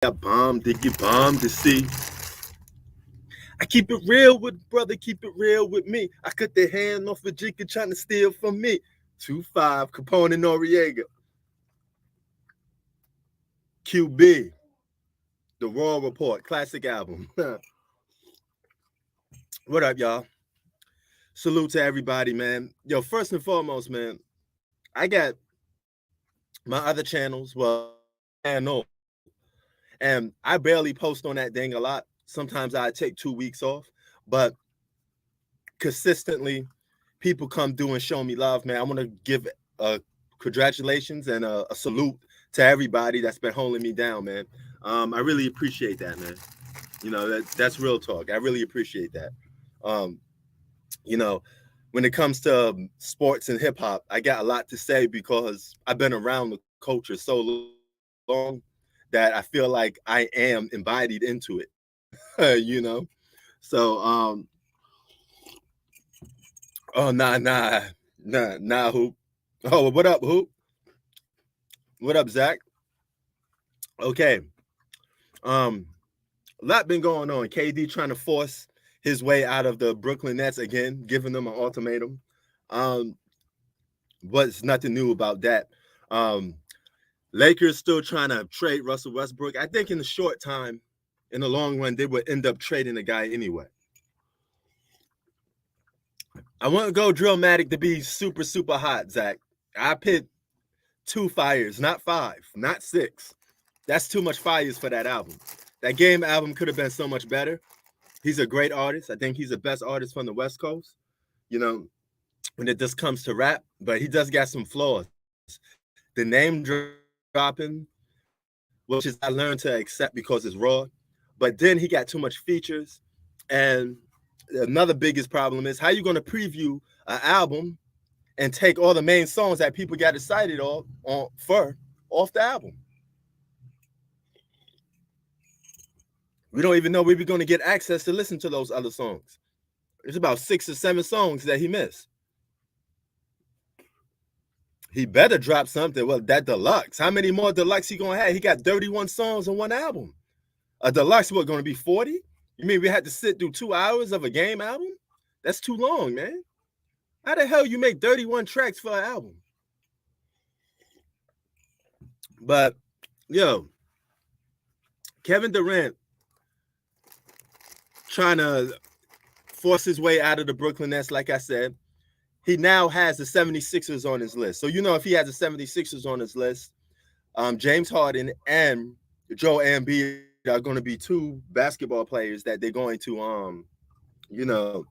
I bombed, did you bomb to see? I keep it real with brother, keep it real with me. I cut the hand off of Jigga trying to steal from me. 2-5, Capone and Noriega. QB, The Raw Report, classic album. What up, y'all? Salute to everybody, man. Yo, first and foremost, man, I got my other channels, well, I know, and I barely post on that thing a lot. Sometimes I take 2 weeks off, but consistently, people come through and show me love, man. I want to give congratulations and a salute to everybody that's been holding me down, man. I really appreciate that, man. You know, that's real talk. I really appreciate that. You know, when it comes to sports and hip hop, I got a lot to say because I've been around the culture so long that I feel like I am embodied into it. You know, so oh nah, Hoop. Oh, what up, Hoop? What up, Zach? Okay. A lot been going on. KD trying to force his way out of the Brooklyn Nets again, giving them an ultimatum. But it's nothing new about that. Lakers still trying to trade Russell Westbrook. I think in the short time, in the long run, they would end up trading the guy anyway. I want Go Drillmatic to be super, super hot, Zach. I picked 2 fires, not 5, not 6. That's too much fires for that album. That Game album could have been so much better. He's a great artist. I think he's the best artist from the West Coast, you know, when it just comes to rap, but he does got some flaws. The name dropping, which is I learned to accept because it's raw, but then he got too much features. And another biggest problem is how you going to preview an album and take all the main songs that people got excited off the album. We don't even know we were going to get access to listen to those other songs. There's about 6 or 7 songs that he missed. He better drop something. Well, that deluxe. How many more deluxe he going to have? He got 31 songs on one album. A deluxe, what, going to be 40? You mean we had to sit through 2 hours of a Game album? That's too long, man. How the hell you make 31 tracks for an album? But, yo, Kevin Durant trying to force his way out of the Brooklyn Nets, like I said. He now has the 76ers on his list. So, you know, if he has the 76ers on his list, James Harden and Joel Embiid are going to be 2 basketball players that they're going to, you know,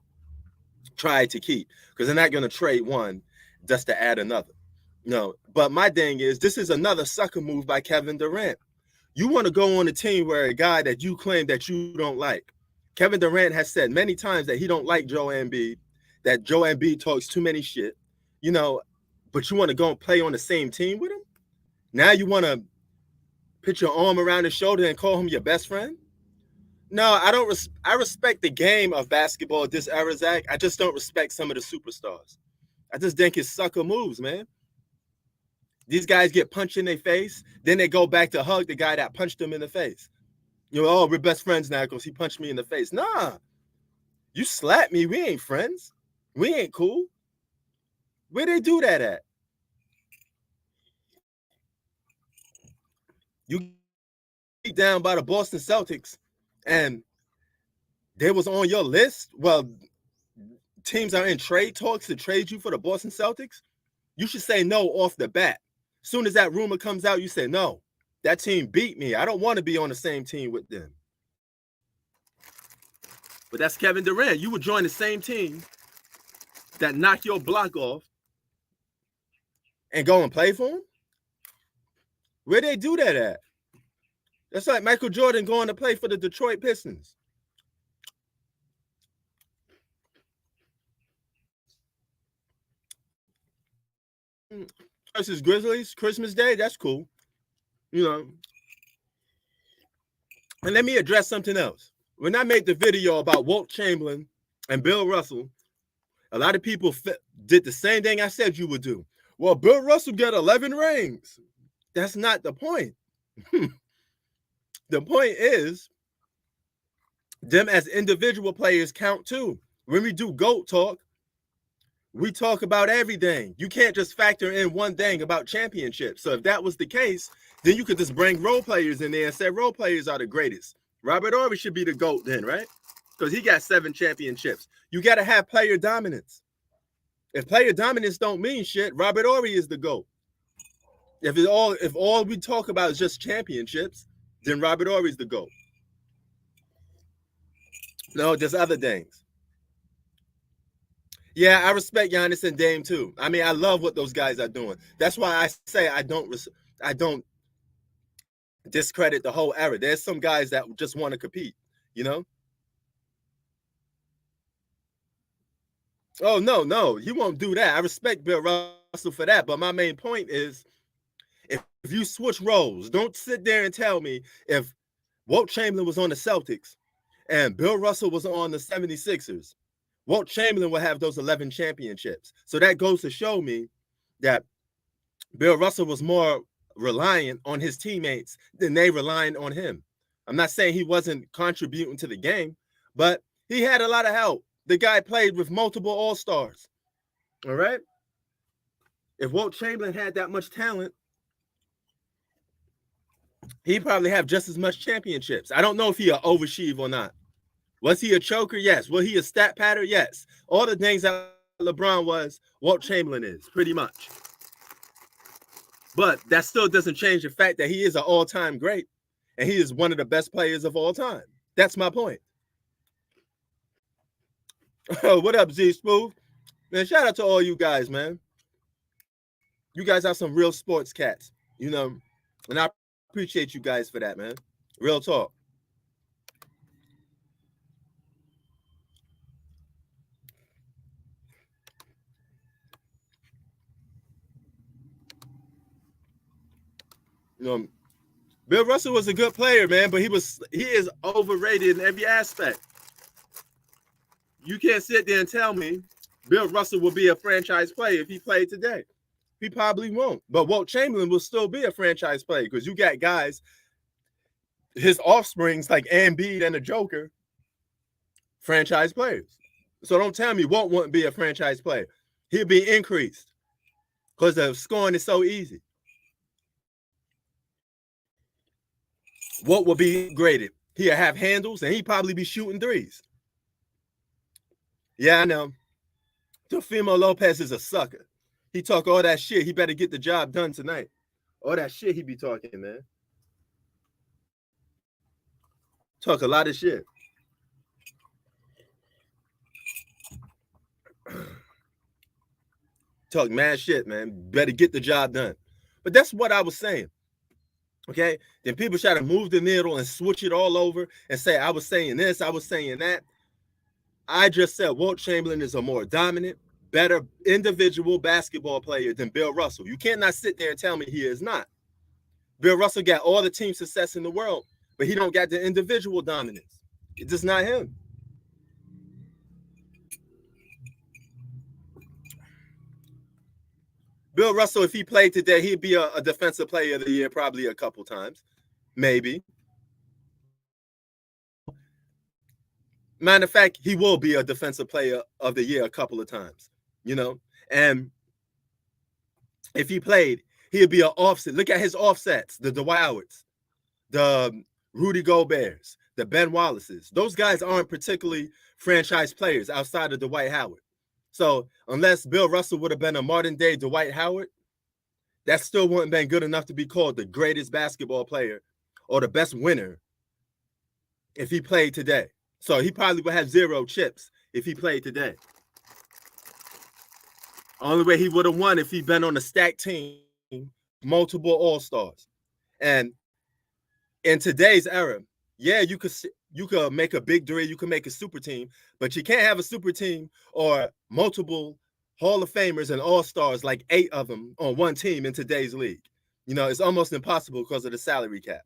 try to keep because they're not going to trade one just to add another. No, but my thing is this is another sucker move by Kevin Durant. You want to go on a team where a guy that you claim that you don't like. Kevin Durant has said many times that he don't like Joel Embiid, that Joel Embiid talks too many shit, you know, but you want to go and play on the same team with him? Now you want to put your arm around his shoulder and call him your best friend? No, I don't. I respect the game of basketball this era, Zach. I just don't respect some of the superstars. I just think it's sucker moves, man. These guys get punched in their face, then they go back to hug the guy that punched them in the face. You know, oh, we're best friends now because he punched me in the face. Nah, you slapped me. We ain't friends. We ain't cool. Where they do that at? You get down by the Boston Celtics and they was on your list. Well, teams are in trade talks to trade you for the Boston Celtics. You should say no off the bat. As soon as that rumor comes out, you say, no, that team beat me. I don't want to be on the same team with them. But that's Kevin Durant. You would join the same team that knock your block off and go and play for him? Where they do that at? That's like Michael Jordan going to play for the Detroit Pistons. Versus Grizzlies, Christmas Day, that's cool. You know. And let me address something else. When I made the video about Walt Chamberlain and Bill Russell, a lot of people did the same thing I said you would do. Well, Bill Russell got 11 rings. That's not the point. The point is, them as individual players count too. When we do GOAT talk, we talk about everything. You can't just factor in one thing about championships. So if that was the case, then you could just bring role players in there and say role players are the greatest. Robert Horry should be the GOAT then, right? Because he got 7 championships. You got to have player dominance. If player dominance don't mean shit, Robert Horry is the GOAT. If all we talk about is just championships, then Robert Horry's the GOAT. No, there's other things. Yeah, I respect Giannis and Dame too. I mean, I love what those guys are doing. That's why I say I don't discredit the whole era. There's some guys that just want to compete, you know? Oh, no, you won't do that. I respect Bill Russell for that. But my main point is, if you switch roles, don't sit there and tell me if Wilt Chamberlain was on the Celtics and Bill Russell was on the 76ers, Wilt Chamberlain will have those 11 championships. So that goes to show me that Bill Russell was more reliant on his teammates than they relied on him. I'm not saying he wasn't contributing to the game, but he had a lot of help. The guy played with multiple All-Stars. All right? If Wilt Chamberlain had that much talent, he'd probably have just as much championships. I don't know if he an overachieve or not. Was he a choker? Yes. Was he a stat patter? Yes. All the things that LeBron was, Wilt Chamberlain is, pretty much. But that still doesn't change the fact that he is an all-time great, and he is one of the best players of all time. That's my point. What up, Z Smooth? Man, shout out to all you guys, man. You guys are some real sports cats, you know, and I appreciate you guys for that, man. Real talk. You know, Bill Russell was a good player, man, but he is overrated in every aspect. You can't sit there and tell me Bill Russell will be a franchise player if he played today. He probably won't. But Wilt Chamberlain will still be a franchise player because you got guys, his offsprings like Embiid and the Joker, franchise players. So don't tell me Wilt wouldn't be a franchise player. He'll be increased because the scoring is so easy. Wilt will be graded. He'll have handles and he'd probably be shooting threes. Yeah, I know. Teofimo Lopez is a sucker. He talk all that shit. He better get the job done tonight. All that shit he be talking, man. Talk a lot of shit. Talk mad shit, man. Better get the job done. But that's what I was saying. Okay? Then people try to move the needle and switch it all over and say, I was saying this, I was saying that. I just said Wilt Chamberlain is a more dominant, better individual basketball player than Bill Russell. You cannot sit there and tell me he is not. Bill Russell got all the team success in the world, but he don't got the individual dominance. It's just not him. Bill Russell, if he played today, he'd be a defensive player of the year probably a couple times, maybe. Matter of fact, he will be a defensive player of the year a couple of times, you know. And if he played, he'd be an offset. Look at his offsets, the Dwight Howards, the Rudy Goberts, the Ben Wallaces. Those guys aren't particularly franchise players outside of Dwight Howard. So unless Bill Russell would have been a modern day Dwight Howard, that still wouldn't have been good enough to be called the greatest basketball player or the best winner if he played today. So he probably would have 0 chips if he played today. Only way he would have won if he'd been on a stacked team, multiple All-Stars. And in today's era, yeah, you could make a big three, you can make a super team, but you can't have a super team or multiple Hall of Famers and All-Stars, like 8 of them on one team in today's league. You know, it's almost impossible because of the salary cap.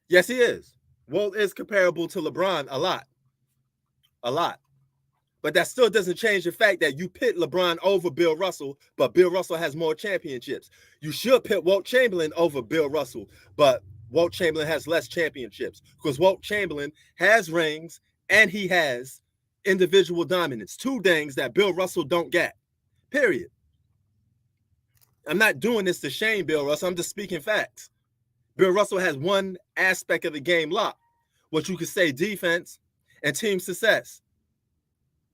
Yes, he is. Wilt is comparable to LeBron a lot. But that still doesn't change the fact that you pit LeBron over Bill Russell, but Bill Russell has more championships. You should pit Wilt Chamberlain over Bill Russell, but Wilt Chamberlain has less championships because Wilt Chamberlain has rings and he has individual dominance. Two things that Bill Russell don't get, period. I'm not doing this to shame Bill Russell. I'm just speaking facts. Bill Russell has one aspect of the game locked, what you could say defense and team success.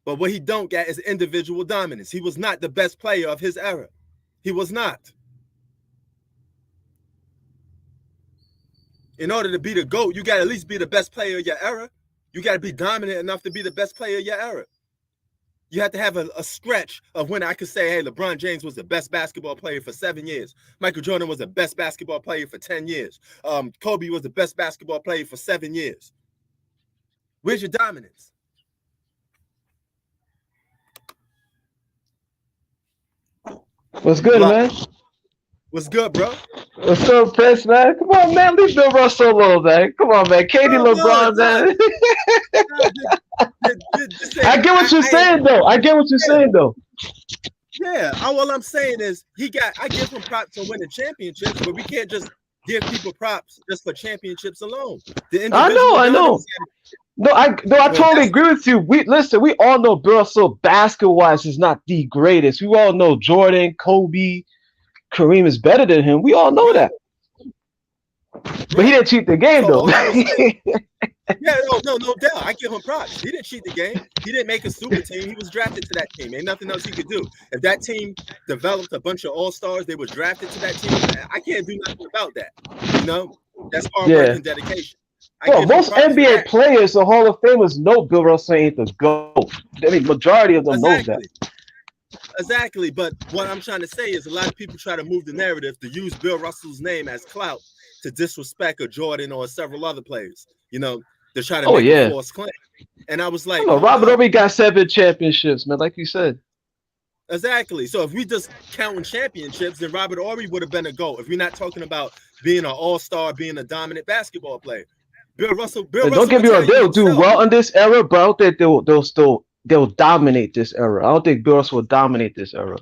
But what he don't get is individual dominance. He was not the best player of his era. He was not. In order to be the GOAT, you got to at least be the best player of your era. You got to be dominant enough to be the best player of your era. You have to have a stretch of when I could say, hey, LeBron James was the best basketball player for 7 years. Michael Jordan was the best basketball player for 10 years. Kobe was the best basketball player for 7 years. Where's your dominance? What's good, man? What's good, bro? What's up, Prince, man? Come on, man. Leave Bill Russell alone, man. Come on, man. Katie LeBron, man. I get what you're saying, though. Yeah, all I'm saying is I give him props for winning championships, but we can't just give people props just for championships alone. I know. No, I totally agree with you. We all know Bill Russell basketball-wise is not the greatest. We all know Jordan, Kobe, Kareem is better than him. We all know that. But he didn't cheat the game, though. Yeah, no doubt. I give him props. He didn't cheat the game. He didn't make a super team. He was drafted to that team. Ain't nothing else he could do. If that team developed a bunch of all-stars, they were drafted to that team. I can't do nothing about that. You know, that's hard work and dedication. Well, most NBA players or Hall of Famers know Bill Russell ain't the GOAT. I mean, majority of them know that. Exactly, but what I'm trying to say is a lot of people try to move the narrative to use Bill Russell's name as clout to disrespect a Jordan or several other players. You know, to try to make a false claim. And I was like, Robert Ory got 7 championships, man, like you said. Exactly. So if we just counting championships, then Robert Ory would have been a GOAT. If we're not talking about being an all-star, being a dominant basketball player. Bill Russell. Don't get me wrong, they'll do well in this era, but I don't think they'll dominate this era. I don't think Bill Russell will dominate this era.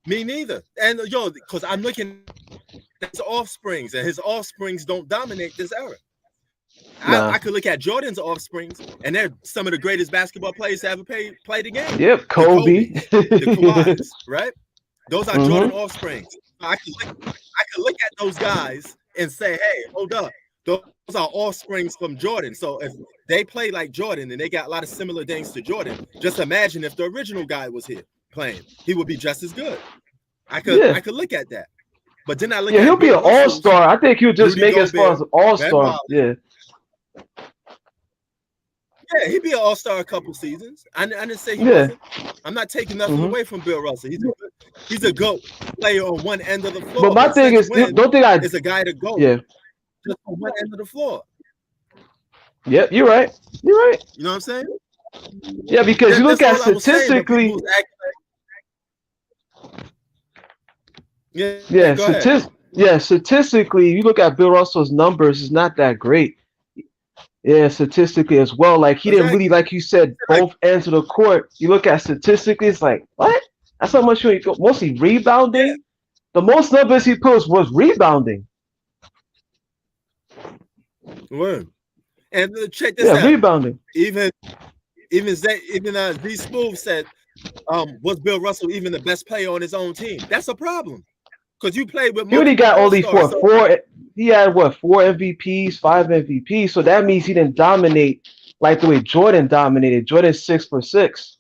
Me neither. And because I'm looking at his offsprings, and his offsprings don't dominate this era. I could look at Jordan's offsprings, and they're some of the greatest basketball players to ever play the game. Yep, Kobe. The Kawhis, right? Those are Jordan offsprings. I could look at those guys and say, hey, hold up. Those are offsprings from Jordan. So if they play like Jordan and they got a lot of similar things to Jordan, just imagine if the original guy was here playing, he would be just as good. I could look at that. But then I look at he'll be an all-star. I think he'll just make it as far as an all-star. Yeah, he'd be an all-star a couple seasons. I didn't say he wasn't. I'm not taking nothing away from Bill Russell. He's a GOAT player on one end of the floor. But my thing is, is a guy to go. Yeah. Just on one end of the floor. Yep, you're right. You know what I'm saying? Yeah, because you look at statistically. Statistically, you look at Bill Russell's numbers, it's not that great. Yeah, statistically as well. Like he didn't really, like you said, both ends of the court. You look at statistically, it's like, what? That's how much he got. Mostly rebounding. Yeah. The most numbers he put was rebounding. Word. And check this out. Rebounding. Even Z Smooth said, was Bill Russell even the best player on his own team? That's a problem. Because you played with. He only got only four. He had 4 MVPs, 5 MVPs. So that means he didn't dominate like the way Jordan dominated. Jordan 6 for 6.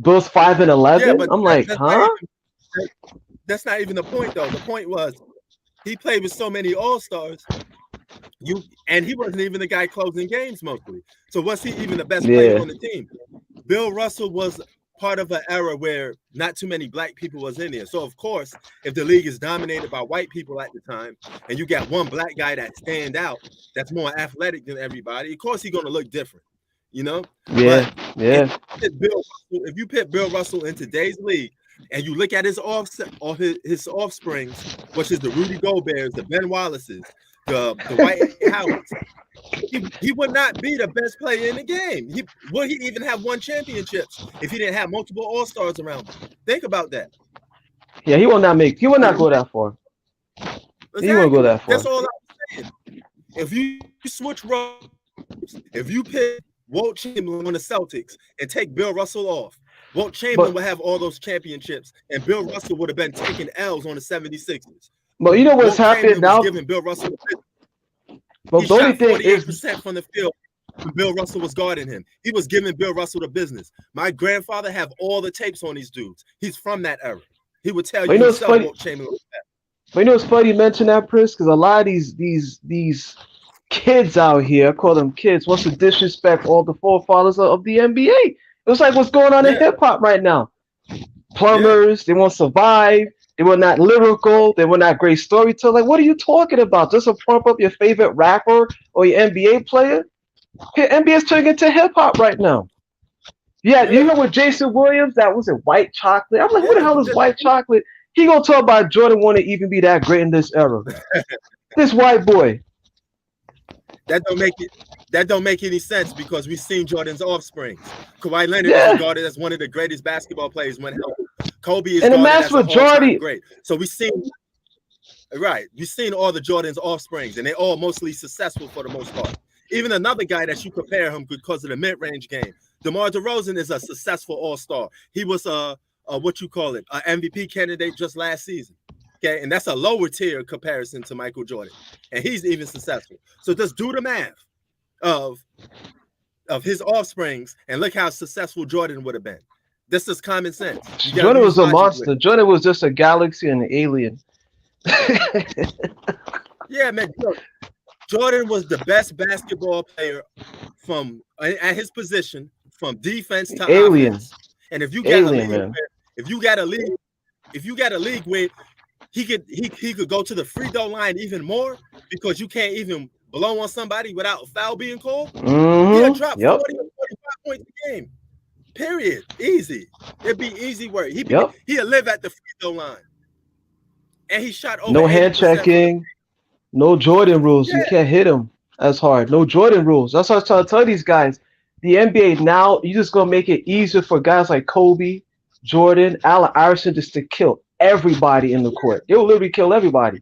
Bill's 5 and 11. I'm like, huh? That's not even the point, though. The point was he played with so many all-stars. And he wasn't even the guy closing games mostly. So was he even the best player on the team? Bill Russell was part of an era where not too many black people was in there. So of course, if the league is dominated by white people at the time, and you got one black guy that stand out, that's more athletic than everybody, of course he's gonna look different, you know? Yeah. If you put Bill Russell in today's league, and you look at his offsprings, which is the Rudy Goberts, the Ben Wallaces, the White House, he would not be the best player in the game. Would he even have won championships if he didn't have multiple All-Stars around him? Think about that. Yeah, he will not go that far. Exactly. He won't go that far. That's all I'm saying. If you switch roles, if you pick Walt Chamberlain on the Celtics and take Bill Russell off, Walt Chamberlain would have all those championships, and Bill Russell would have been taking L's on the 76ers. But you know what's happening now? Giving Bill Russell but he the only shot thing 48% from the field when Bill Russell was guarding him. He was giving Bill Russell the business. My grandfather have all the tapes on these dudes. He's from that era. He would tell you himself Walt Chamberlain was that. But you know what's funny you mention that, Prince? Because a lot of these kids out here, I call them kids, wants to disrespect all the forefathers of the NBA. It was like what's going on in hip hop right now. Plumbers, they won't survive. They were not lyrical. They were not great storytellers. Like, what are you talking about? Just to pump up your favorite rapper or your NBA player? Here, NBA's turning into hip hop right now. Yeah, you know with Jason Williams, that was it, White Chocolate. I'm like, who the hell is White Chocolate? He gonna talk about Jordan want to even be that great in this era. This white boy. That don't make any sense because we've seen Jordan's offspring. Kawhi Leonard is regarded as one of the greatest basketball players when healthy. Kobe is regarded as an all-time great. So we've seen all the Jordan's offsprings, and they're all mostly successful for the most part. Even another guy that you compare him because of the mid-range game, DeMar DeRozan is a successful all-star. He was an MVP candidate just last season. Okay, and that's a lower tier comparison to Michael Jordan, and he's even successful. So just do the math of his offsprings and look how successful Jordan would have been. This is common sense. Jordan was a monster. Jordan was just a galaxy and an alien. Yeah, man. Jordan was the best basketball player at his position, from defense to offense. And if you got a league where he could go to the free throw line even more because you can't even blow on somebody without a foul being called. He'll drop 40 or 45 points a game. Period. Easy. It'd be easy work. He'll live at the free throw line. And he shot over. No hand checking. No Jordan rules. You can't hit him as hard. No Jordan rules. That's what I was trying to tell these guys. The NBA now, you just gonna make it easier for guys like Kobe, Jordan, Allen Iverson just to kill everybody in the court. They will literally kill everybody.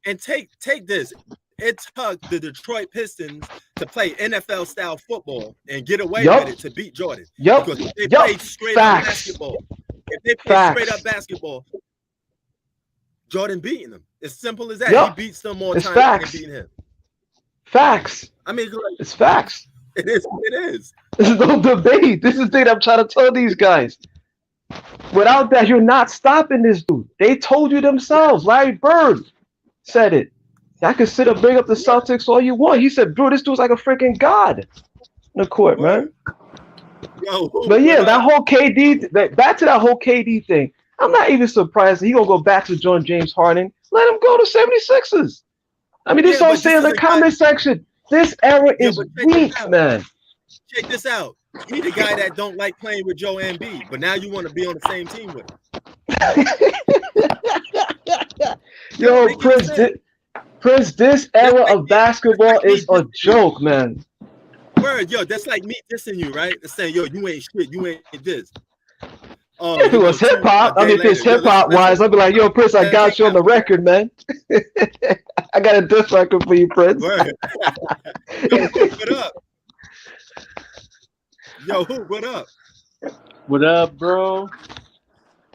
And take this. It took the Detroit Pistons to play NFL style football and get away with it to beat Jordan. Because if they played straight up basketball, Jordan beating them. As simple as that. He beats them more times than beating him. Facts. I mean, it's facts. It is what it is. This is no debate. This is the thing I'm trying to tell these guys. Without that, you're not stopping this dude. They told you themselves. Larry Bird said it. I could sit and bring up the Celtics all you want. He said, bro, this dude's like a freaking god in the court, man. But yeah, that whole KD, back to that whole KD thing. I'm not even surprised that he's going to go back to join James Harden. Let him go to 76ers. I mean, this all saying in the comment section. This era is weak, man. Check this out. He the guy that don't like playing with Joe Embiid, but now you want to be on the same team with him. Yo, Prince, this era of basketball is a joke, man. Word, yo, that's like me dissing you, right? They're saying, yo, you ain't shit, you ain't this. If it was hip hop, I mean, if it's hip hop wise, I'd be like, yo, Prince, I got you on the record, man. I got a diss record for you, Prince. Yo, what up? Yo, what up? What up, bro?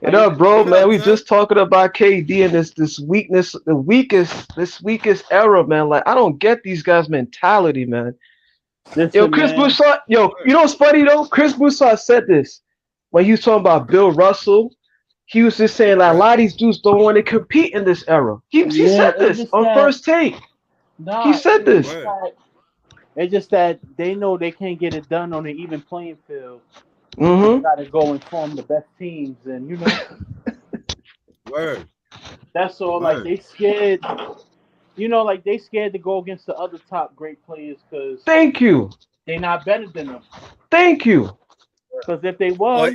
What up, bro, man? We just talking about KD and this weakness, this weakest era, man. Like, I don't get these guys' mentality, man. Yo, Chris Broussard, you know what's funny though? Chris Broussard said this when he was talking about Bill Russell. He was just saying like a lot of these dudes don't want to compete in this era. He said this on First Take. He said this. It's just that they know they can't get it done on an even playing field. Mm-hmm. They gotta go and form the best teams, and you know. Word. That's all. Like they scared. You know, like they scared to go against the other top great players because. Thank you. They're not better than them. Thank you. Because if they was, or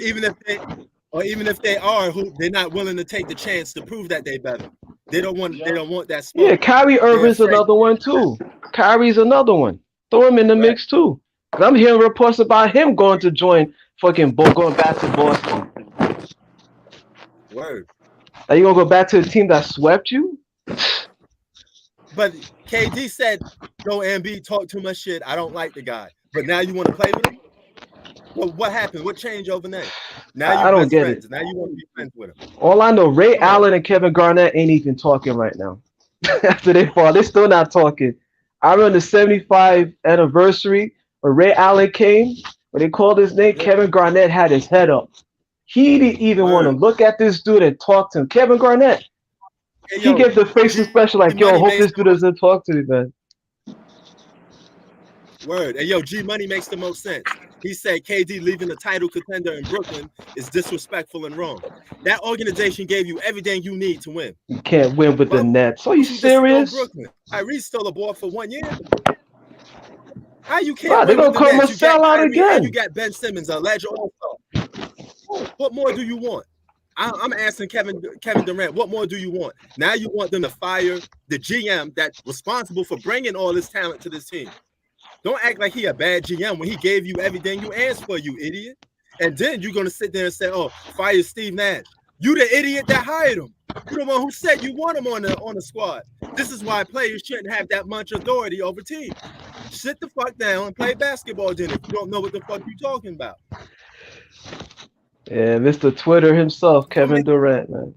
even if they are, they're not willing to take the chance to prove that they're better. They don't want that smoke. Yeah, Kyrie Irving's another one too. Kyrie's another one. Throw him in the mix too. 'Cause I'm hearing reports about him going to join going back to Boston. Word. Are you gonna go back to the team that swept you? But KD said, "Go Embiid, talk too much shit. I don't like the guy." But now you want to play with him? Well, what happened? What changed overnight? Now I don't best get friends. it. Now you want to be friends with him. All I know, Ray Allen and Kevin Garnett ain't even talking right now. After they fall, they're still not talking. I remember the 75th anniversary when Ray Allen came. When they called his name, Kevin Garnett had his head up. He didn't even want to look at this dude and talk to him. Kevin Garnett. Hey, he gave the facial special like, yo, hope this dude doesn't talk to me, man. Word. And yo, G Money makes the most sense. He said KD leaving the title contender in Brooklyn is disrespectful and wrong. That organization gave you everything you need to win. You can't win with the Nets. Are you serious? Kyrie stole the ball for 1 year. How you can't wow, win they're with the gonna Nets? come a sellout again. And you got Ben Simmons, a alleged all-star. What more do you want? I'm asking Kevin Durant, what more do you want? Now you want them to fire the GM that's responsible for bringing all this talent to this team. Don't act like he a bad GM when he gave you everything you asked for, you idiot. And then you're going to sit there and say, oh, fire Steve Nash. You the idiot that hired him. You're the one who said you want him on the squad. This is why players shouldn't have that much authority over teams. Sit the fuck down and play basketball then if you don't know what the fuck you're talking about. Yeah, Mr. Twitter himself, Kevin Durant, man.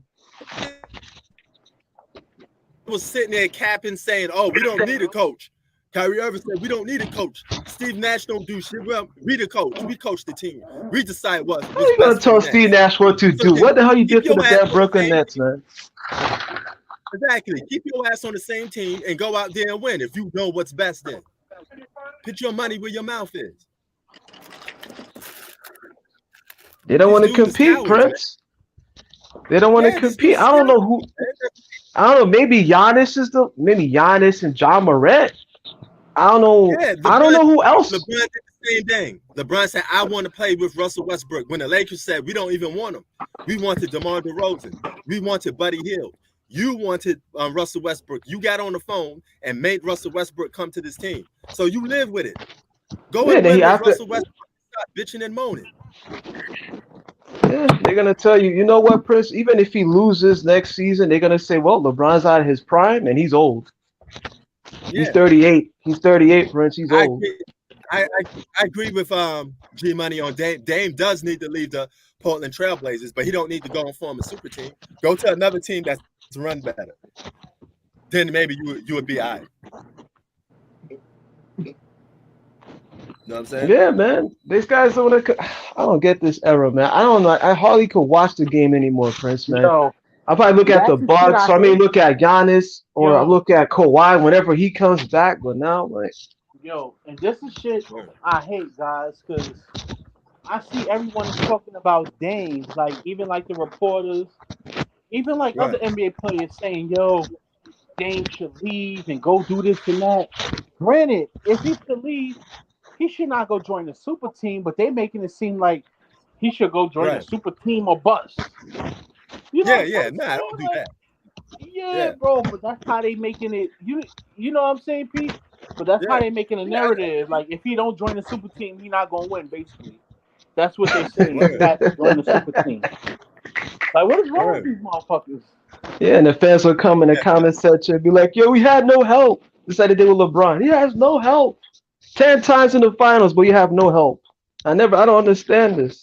He was sitting there capping saying, oh, we don't need a coach. Kyrie Irving said, we don't need a coach. Steve Nash don't do shit. Well, we the coach. We coach the team. We decide what. How are you going to tell Steve Nash what to do? What the hell you did to the damn Brooklyn Nets, man? Exactly. Keep your ass on the same team and go out there and win if you know what's best then. Put your money where your mouth is. They don't want to compete, Prince. They don't want to compete. I don't know who. I don't know. Maybe Giannis and John Morant. I don't know. Yeah, I don't know who else. LeBron did the same thing. LeBron said, I want to play with Russell Westbrook. When the Lakers said, we don't even want him. We wanted DeMar DeRozan. We wanted Buddy Hield. You wanted Russell Westbrook. You got on the phone and made Russell Westbrook come to this team. So you live with it. Go and win with Russell Westbrook. Stop bitching and moaning. Yeah, they're going to tell you, you know what, Prince? Even if he loses next season, they're going to say, well, LeBron's out of his prime and he's old. Yeah. He's 38. He's 38, Prince. He's old. I agree with G Money on Dame. Dame does need to leave the Portland Trailblazers, but he don't need to go and form a super team. Go to another team that's run better. Then maybe you would be all right. You know what I'm saying? Yeah, man. These guys don't. I don't get this era, man. I don't know. I hardly could watch the game anymore, Prince, man. Yo, I'll probably look at the Bucks, or I may look at Giannis, or I look at Kawhi whenever he comes back. But now, like, and this is shit I hate, guys, because I see everyone talking about Dame, like even like the reporters, even like other NBA players saying, "Yo, Dame should leave and go do this and that." Granted, if he should leave, he should not go join the super team, but they're making it seem like he should go join the super team or bust. You know I don't do that. Yeah, bro, but that's how they making it. You know what I'm saying, Pete? But that's how they making a narrative. Like, if he don't join the super team, he not gonna win. Basically, that's what they say. He's got to join the super team. Like, what is wrong with these motherfuckers? Yeah, and the fans will come in the comment section and be like, "Yo, we had no help." Decided they were LeBron. He has no help. 10 times in the finals, but you have no help. I don't understand this.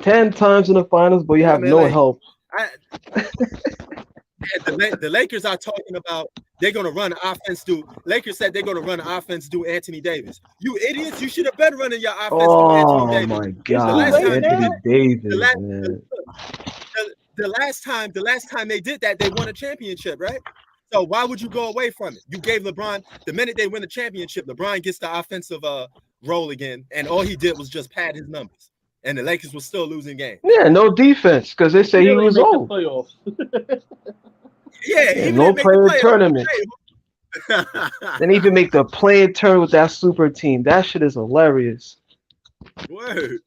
10 times in the finals, but you have no help. The Lakers are talking about they're going to run an offense do. Lakers said they're going to run an offense do Anthony Davis. You idiots! You should have been running your offense do Anthony Davis. Oh my God, Anthony Davis, man. The last time they did that, they won a championship, right? So why would you go away from it? You gave LeBron the minute they win the championship, LeBron gets the offensive role again, and all he did was just pad his numbers, and the Lakers were still losing games. Yeah, no defense because they say he was old. No player tournament. Didn't even make the play-in tournament with that super team. That shit is hilarious. Word.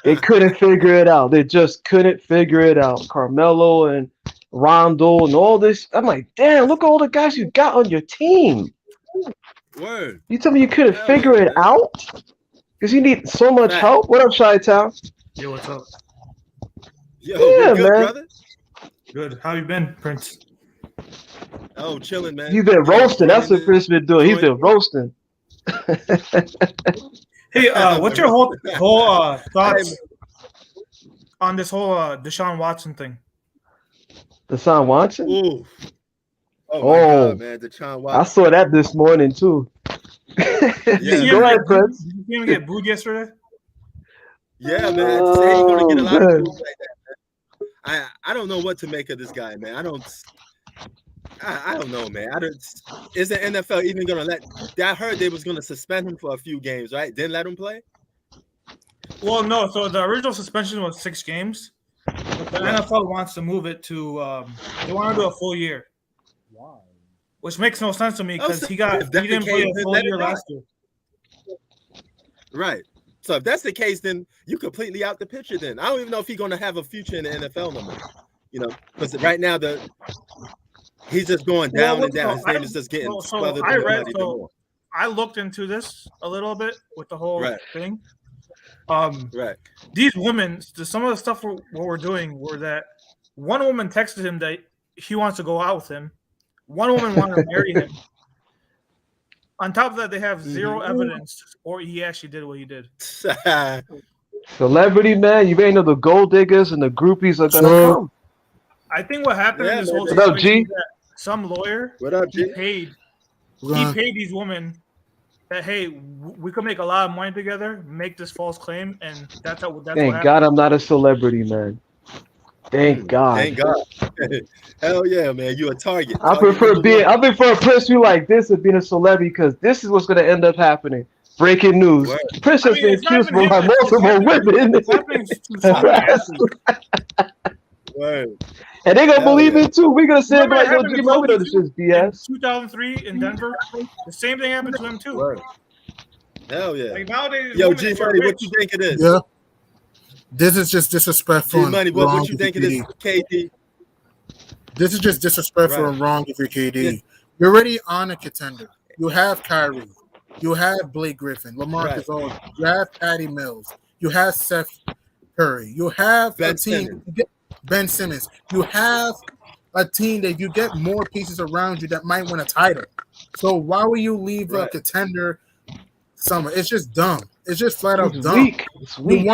They couldn't figure it out. They just couldn't figure it out. Carmelo and Rondo and all this. I'm like, damn, look at all the guys you got on your team. Word. You tell me you couldn't Hell figure yeah, it out? Because you need so much Fact. help. What up, Chi-Town? Yo, what's up? Yo, Yeah, we're good, man. brother. Good. How you been, Prince? Oh, chilling, man. You've been You know, roasting. That's what running Chris been doing. He's been roasting. Hey, what's your whole thoughts Hey, on this whole Deshaun Watson thing? Deshaun Watson? Ooh. Oh, my Oh. God, man. Deshaun I Watson. saw that this morning, too. Yeah, Go ahead, Prince. Did you see him get booed yesterday? Yeah, man. I say he's going to get a lot man. of moves like that, man. I don't know what to make of this guy, man. I don't know, man. Is the NFL even going to let... I heard they was going to suspend him for a few games, right? Didn't let him play? Well, no. So the original suspension was 6 games. But the NFL wants to move it to they want to do a full year. Why? Which makes no sense to me because so he if that's didn't the play case, a then full let it year ride. last year. Right. So if that's the case, then you completely out the picture then. I don't even know if he's going to have a future in the NFL no more. You know, because right now he's just going down and down. His name is just getting smothered I in the read mud even more. I looked into this a little bit with the whole thing. Right. These women, some of the stuff what we're doing were that one woman texted him that he wants to go out with him. One woman wanted to marry him. On top of that, they have zero evidence, or he actually did what he did. Celebrity, man. You may know the gold diggers and the groupies are going to come. I think what happened in this whole What up, situation G? is that some lawyer G? he paid these women that, hey, we could make a lot of money together, make this false claim, and that's what Thank God I'm not a celebrity, man. Thank God. Thank God. Hell yeah, man. You a target. I prefer a person who like this than being a celebrity because this is what's going to end up happening. Breaking news. Word. Prince has been accused by multiple women. It's happening to so many athletes. Word. And they're going to believe it too. We're going to say, like, yo, G, man, we know this is BS. In 2003 in Denver, the same thing happened to him too. Word. Hell yeah. Like nowadays, yo, G Money, what you think of this? Yeah. This is just disrespectful. G Money, what you think of this, KD? This is just disrespectful and wrong if you're KD. Yeah. You're already on a contender. You have Kyrie. You have Blake Griffin, LaMarcus Aldridge. You have Patty Mills. You have Seth Curry. You have a team. Ben Simmons. You have a team that you get more pieces around you that might win a title. So why would you leave a contender somewhere? It's just dumb. It's just flat out dumb. Weak. It's weak.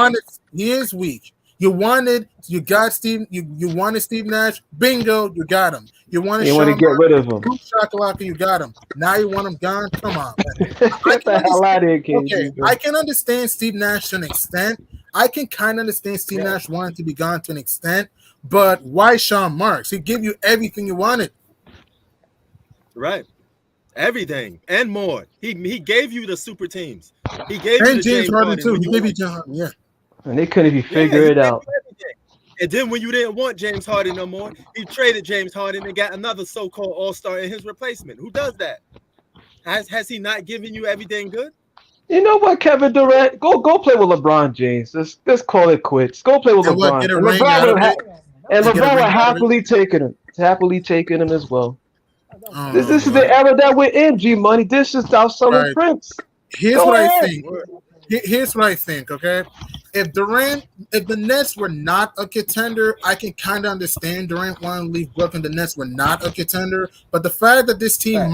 He is weak. You wanted Steve Nash. Bingo, you got him. You want to get rid of him. Shakalaka, you got him. Now you want him gone? Come on, man. Get the hell out of here, King. Okay, I can understand Steve Nash to an extent. I can kind of understand Steve Nash wanting to be gone to an extent, but why Sean Marks? He gave you everything you wanted. Right. Everything and more. He gave you the super teams. He gave and you the James Harden too. He gave you James Harden, yeah. And they couldn't even figure it out. And then when you didn't want James Harden no more, he traded James Harden and got another so-called all-star in his replacement. Who does that? Has he not given you everything good? You know what, Kevin Durant? Go play with LeBron James. Let's call it quits. Go play with LeBron. And LeBron would happily taking him as well. This is the era that we're in, G Money. This is our summer Prince. Here's what I think. Here's what I think, okay? If the Nets were not a contender, I can kind of understand Durant wanting to leave Brooklyn. The Nets were not a contender, but the fact that this team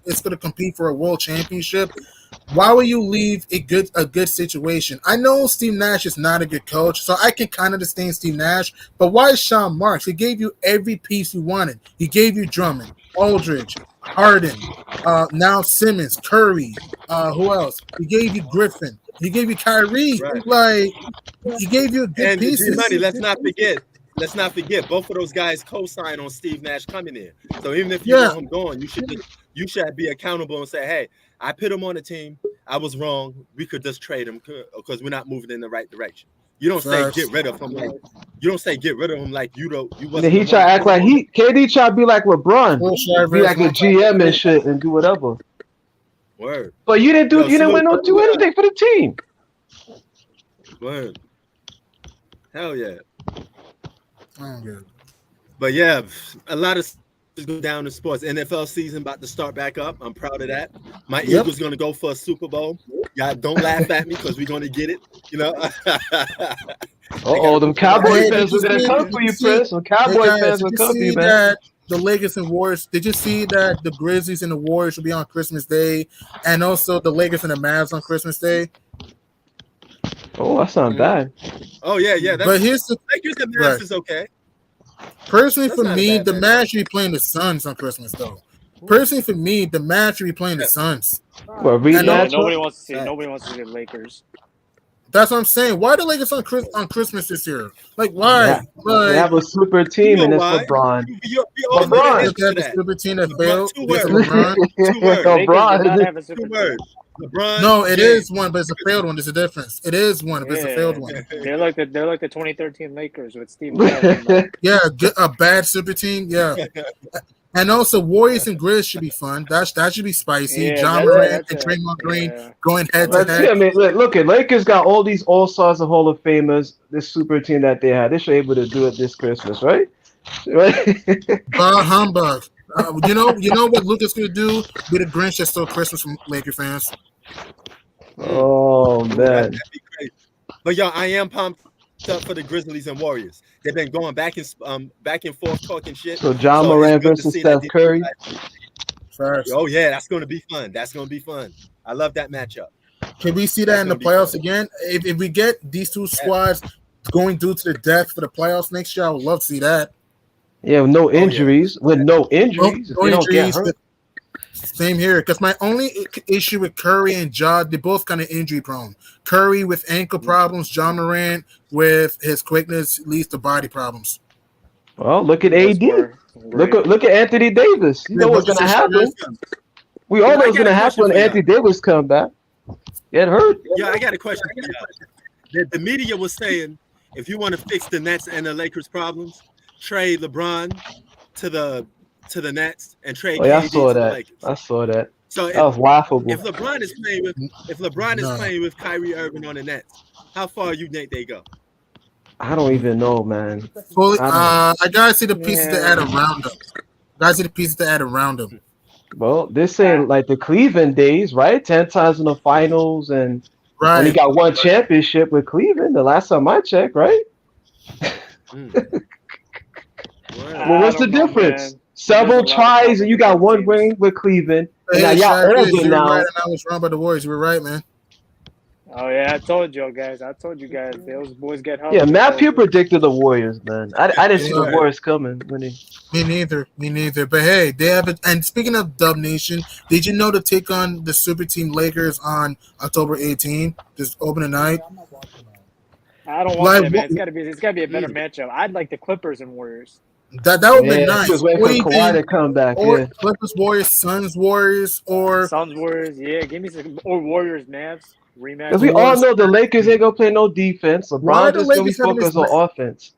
is going to compete for a world championship, why would you leave a good situation? I know Steve Nash is not a good coach, so I can kind of understand Steve Nash, but why Sean Marks? He gave you every piece you wanted. He gave you Drummond, Aldridge, Harden, now Simmons, Curry, who else? He gave you Griffin. He gave you Kyrie. Right. Like, he gave you good pieces. Money, let's not forget. Both of those guys co-signed on Steve Nash coming in. So even if you want him going, you should be accountable and say, hey, I put him on the team. I was wrong. We could just trade him because we're not moving in the right direction. You don't say get rid of him like you don't. You wasn't. He try to act like KD try to be like LeBron, be like a GM and shit and do whatever. Word. But you didn't do anything for the team. Word. Hell yeah. Oh, good. But yeah, a lot of is go down in sports. NFL season about to start back up. I'm proud of that. My Eagles gonna go for a Super Bowl. Y'all don't laugh at me because we're gonna get it. You know. Them Cowboy fans are gonna come for you, see- Prince. Some Cowboy fans will Did come you for you, see man. that the Lakers and Warriors? Did you see that the Grizzlies and the Warriors will be on Christmas Day, and also the Lakers and the Mavs on Christmas Day? Oh, that's not bad. Oh yeah. That's, But here's the Lakers and Mavs right. is okay. Personally, That's for not a me, bad the matchup. Mavs should be playing the Suns on Christmas, though. Personally, for me, the Mavs should be playing the Suns. Well, And rematch. Nobody wants to see. Nobody wants to see the Lakers. That's what I'm saying. Why the Lakers on Christmas this year? Like, why? Yeah. Like, They have a super team, You and know it's why? LeBron. You all know LeBron. the look answer at to the that. super team that failed. Two Because of words. LeBron. 2 words. Lakers did not LeBron. have a super 2 words. LeBron. No, it James. is one, but it's a failed one. There's a difference. It is one, but it's a failed one. They're like the 2013 Lakers with Steve Kerr. Yeah, a bad super team. Yeah. And also, Warriors and Grizz should be fun. That should be spicy. Yeah, John that's- Morant that's and a- Draymond Green yeah. going head to Let's see. I head. mean, look at Lakers got all these all-stars and Hall of Famers. This super team that they had, they should be able to do it this Christmas, right? Right? Humbug. You know what Lucas gonna do? Be the Grinch that stole Christmas from Laker fans. Oh man. That'd be crazy. But yo, I am pumped up for the Grizzlies and Warriors. They've been going back and forth talking shit. So John it's Morant good to versus see that Steph Curry. Facts. Oh yeah, that's gonna be fun. That's gonna be fun. I love that matchup. Can we see that in the gonna be playoffs fun. again? If we get these two squads going due to the death for the playoffs next year, I would love to see that. Yeah, with no injuries. With no injuries. If they don't get hurt. Same here, because my only issue with Curry and Ja, they're both kind of injury prone. Curry with ankle problems, John Morant with his quickness leads to body problems. Well, look at AD. Look at Anthony Davis. You know what's gonna happen. We all know what's gonna happen when Anthony Davis come back. Get hurt. Yeah, I got a question for you. The media was saying if you want to fix the Nets and the Lakers problems, trade LeBron to the Nets and trade Oh, yeah, KD I saw to the that. Lakers. I saw that. So That was laughable. if LeBron is playing with Kyrie Irving on the Nets, how far you think they go? I don't even know, man. Fully, I I gotta see the pieces to add around them. Gotta see the pieces to add around them. Well, they're saying like the Cleveland days, right? 10 times in the finals and only Right. got one championship with Cleveland. The last time I checked, right? Well, what's the difference? Several tries and you got one ring with Cleveland. And now Hey, y'all Shaq, older you were now. right, and I was wrong about the Warriors. You were right, man. Oh yeah, I told you guys. Those boys get hurt. Yeah, Matthew predicted the Warriors, man. I didn't see the Warriors coming when they. Me neither. But hey, they have it. And speaking of Dub Nation, did you know to take on the Super Team Lakers on October 18th, this opening night? I don't want that, man. It's gotta be a better matchup. I'd like the Clippers and Warriors. That would be nice. Just waiting for Kawhi to come back. Or Yeah. Clippers Warriors, Suns Warriors, or Suns Warriors, yeah. Give me some or Warriors Mavs rematch. Because we all know the Lakers ain't gonna play no defense. Why LeBron the just gonna be Lakers having focused this on offense.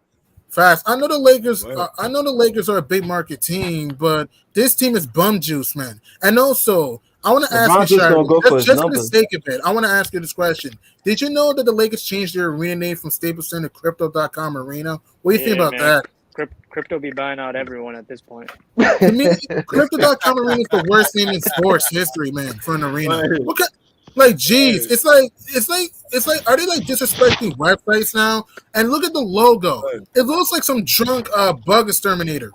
fast. I know the Lakers. I know the Lakers are a big market team, but this team is bum juice, man. And also, I want to ask LeBron's you, just gonna go for his just for the numbers. sake of it, I want to ask you this question: did you know that the Lakers changed their arena name from Staples Center to Crypto.com Arena? What do you think about that? Crypto be buying out everyone at this point. To me, Crypto.com Arena is the worst name in sports history, man, for an arena. Geez, it's like, are they like disrespecting websites now? And look at the logo; it looks like some drunk bug exterminator.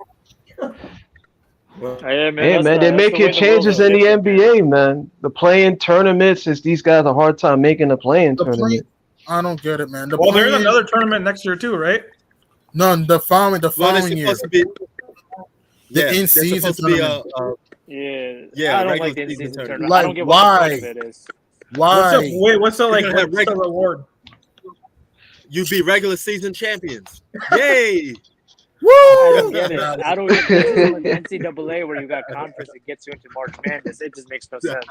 Hey man, they're making changes in the NBA, man. The playing tournaments, since these guys have a hard time making the playing tournament. I don't get it, man. They're in another tournament next year too, right? No, the following year. The in-season tournament. I don't like the in-season tournament. Like, I don't get what the point of it is. Why? What's the reward? You be regular season champions. Yay! Woo! I don't get it. I don't get it. Like NCAA where you got conference that gets you into March Madness. It just makes no sense.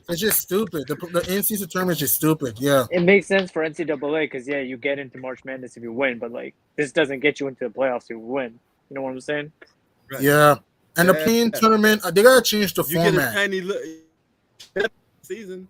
It's just stupid. The in-season tournament is just stupid. Yeah. It makes sense for NCAA because you get into March Madness if you win, but like this doesn't get you into the playoffs if you win. You know what I'm saying? Right. Yeah. And the playing tournament, they gotta change the format. Get a tiny season.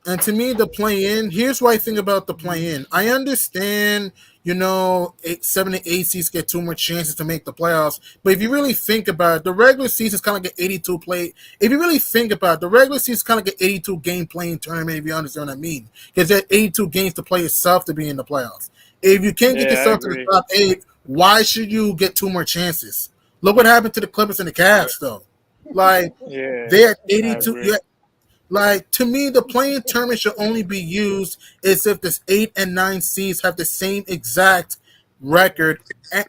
And to me, the play-in. Here's what I think about the play-in. I understand, 7 to 8 seeds get 2 more chances to make the playoffs. But if you really think about it, the regular season is kind of like an 82 play. If you really think about it, the regular season is kind of like an 82 game playing tournament. If you understand what I mean, because there are 82 games to play yourself to be in the playoffs. If you can't get yourself to the top 8, why should you get 2 more chances? Look what happened to the Clippers and the Cavs, though. Like they're 82. Like, to me, the playing tournament should only be used as if this 8 and 9 seeds have the same exact record,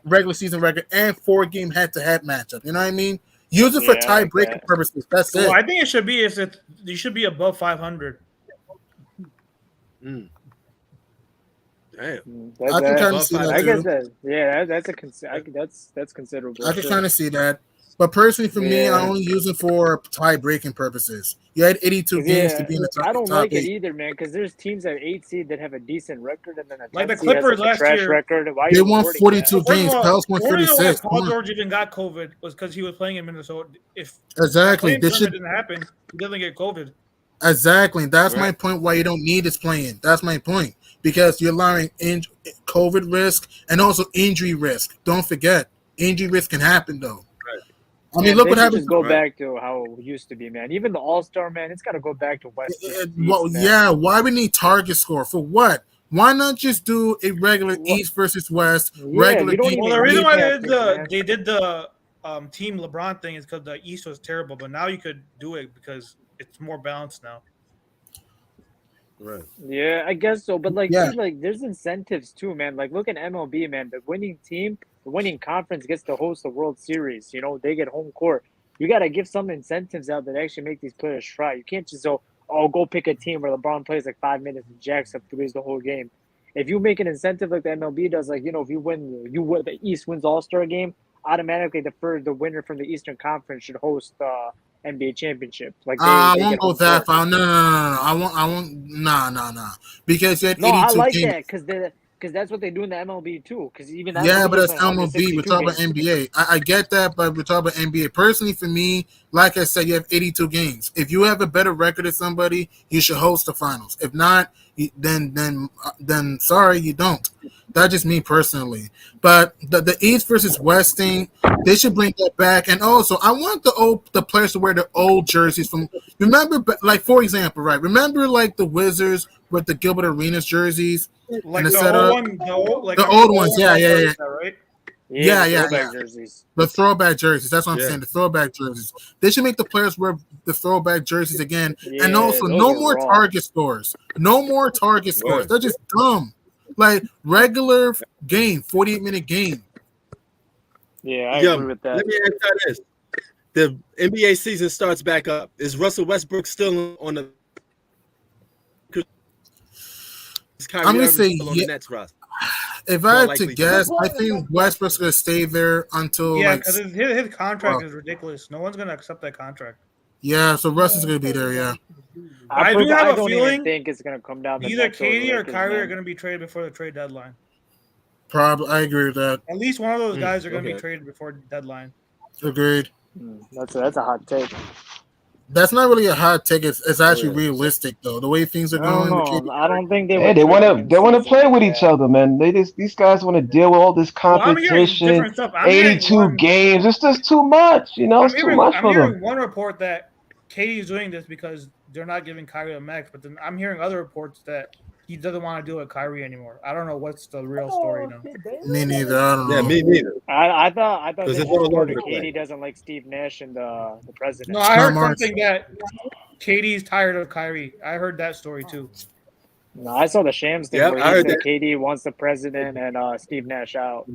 regular season record, and 4-game head-to-head matchup. You know what I mean? Use it for tie-breaking purposes. That's it. Well, I think it should be you should be above 500. Damn. I can kind of see that. I guess that's considerable. I can kind of see that. But personally, for me, I only use it for tie-breaking purposes. You had 82 games to be in the top. I don't like 8. it either, man, because there's teams at 8 seed that have a decent record, and then like the Clippers last year. Record. Why they won 42 games. Pels won 36. Paul George even got COVID was because he was playing in Minnesota. If exactly, this didn't happen, he doesn't get COVID. Exactly, that's my point. Why you don't need this playing? That's my point, because you're allowing COVID risk and also injury risk. Don't forget, injury risk can happen though. I mean, look what happened. Just go back to how it used to be, man. Even the All-Star, man, it's got to go back to West. Why we need target score for what? Why not just do a regular East versus West? Regular. Well, the reason why they did the Team LeBron thing is because the East was terrible, but now you could do it because it's more balanced now. Right. Yeah, I guess so. But see, there's incentives too, man. Like, look at MLB, man. The winning team. The winning conference gets to host the World Series. They get home court. You got to give some incentives out that actually make these players try. You can't just go pick a team where LeBron plays like 5 minutes and jacks up threes the whole game. If you make an incentive like the MLB does, if you win, the East wins All-Star game, automatically the winner from the Eastern Conference should host NBA championship. I won't go that far. No. I won't. Nah. Because you had 82 I like games. that because that's what they do in the MLB too. Because even but that's MLB. We're talking about NBA. I get that, but we're talking about NBA. Personally, for me, like I said, you have 82 games. If you have a better record than somebody, you should host the finals. If not, then sorry, you don't. That's just me personally. But the East versus West thing, they should bring that back. And also, I want the players to wear their old jerseys from. Remember, like for example, right? Remember, like the Wizards with the Gilbert Arenas jerseys. Like the old ones, yeah. Right? Yeah. Jerseys. The throwback jerseys. That's what I'm saying. The throwback jerseys. They should make the players wear the throwback jerseys again. And also, no more target scores. No more target scores. They're just dumb. Like regular game, 48-minute game. Yeah, I agree with that. Let me ask you this: the NBA season starts back up. Is Russell Westbrook still on the? I'm gonna say on the Nets roster? If I had to guess, I think Westbrook's gonna stay there until because his contract is ridiculous. No one's gonna accept that contract. Yeah, so Russ is gonna be there. Yeah, I do have a feeling. Think it's gonna come down. Either Katie or Kyrie are gonna be traded before the trade deadline. Probably, I agree with that. At least one of those guys are gonna be traded before the deadline. Agreed. That's a hot take. That's not really a hot take. It's actually realistic though. The way things are going. I don't think they. Hey, they want to play with each other, man. These guys want to deal with all this competition. 82 games. It's just too much. It's too much for them. I'm hearing one report that Katie's doing this because they're not giving Kyrie a max, but then I'm hearing other reports that he doesn't want to do it with Kyrie anymore. I don't know what's the real story now. Me neither. I don't know. Yeah, me neither. I thought Katie doesn't like Steve Nash and the president. No, I heard something that Katie's tired of Kyrie. I heard that story too. No, I saw the Shams thing where he said Katie wants the president and Steve Nash out.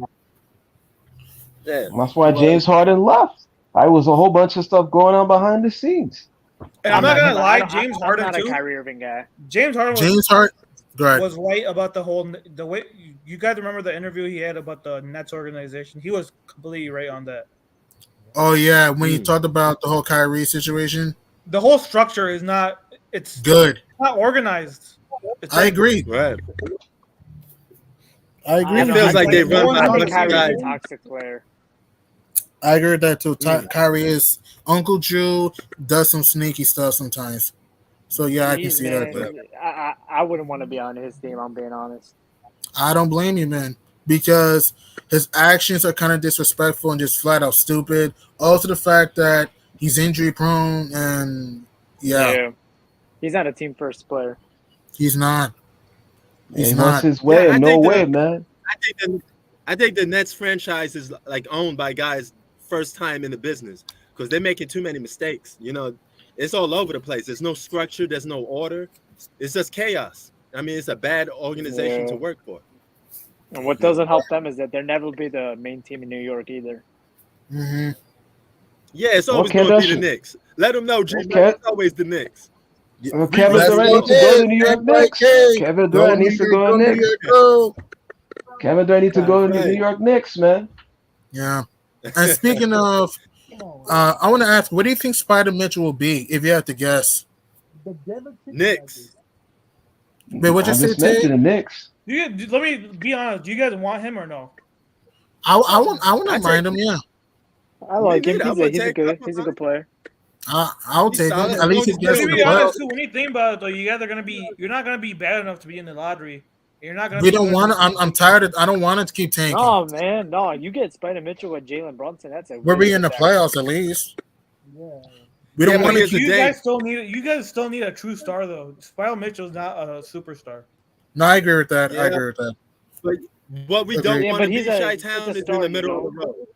Yeah. That's why James Harden left. There was a whole bunch of stuff going on behind the scenes. And I'm not gonna lie, James Harden I'm not too. a Kyrie Irving guy. James Harden was right about the way. You guys remember the interview he had about the Nets organization? He was completely right on that. Oh yeah, when you talked about the whole Kyrie situation, the whole structure is not. It's good. It's not organized. I agree. Right. I agree. It feels like they run by a bunch of Kyrie's guys. a toxic player. I agree with that too. Kyrie is Uncle Drew does some sneaky stuff sometimes. So yeah, I can see that. But I wouldn't want to be on his team. I'm being honest. I don't blame you, man, because his actions are kind of disrespectful and just flat out stupid. Also, the fact that he's injury prone and yeah, he's not a team first player. he's not. He wants his way, and no way, man. I think the Nets franchise is like owned by guys first time in the business because they're making too many mistakes. You know, it's all over the place. There's no structure. There's no order. It's just chaos. I mean, it's a bad organization to work for. And what doesn't help them is that they'll never be the main team in New York either. Mm-hmm. Yeah, it's always going to be the Knicks. Let them know, G. It's always the Knicks. Kevin Durant needs to go to the New York Knicks. Kevin Durant needs to go to the Knicks. Kevin Durant needs to go to the New York Knicks, man. Yeah. And speaking of, I want to ask, what do you think Spider Mitchell will be if you have to guess? Knicks. Wait, what you say, the Knicks. Let me be honest. Do you guys want him or no? I wouldn't mind him. Yeah. I like him. He's a good player. I'll take him. At least he gets to the be honest, playoffs. when you think about it, though, you're not gonna be bad enough to be in the lottery. You're not gonna. We don't want to. I'm tired. I don't want it to keep tanking. Oh man, no! You get Spider Mitchell with Jalen Brunson. That's a. We're being in the playoffs at least. Yeah. We don't want to. You guys still need a true star though. Spider Mitchell's not a superstar. No, I agree with that. Yeah. I agree with that. But what we don't want to be, Chi-Town, is in the middle of the road.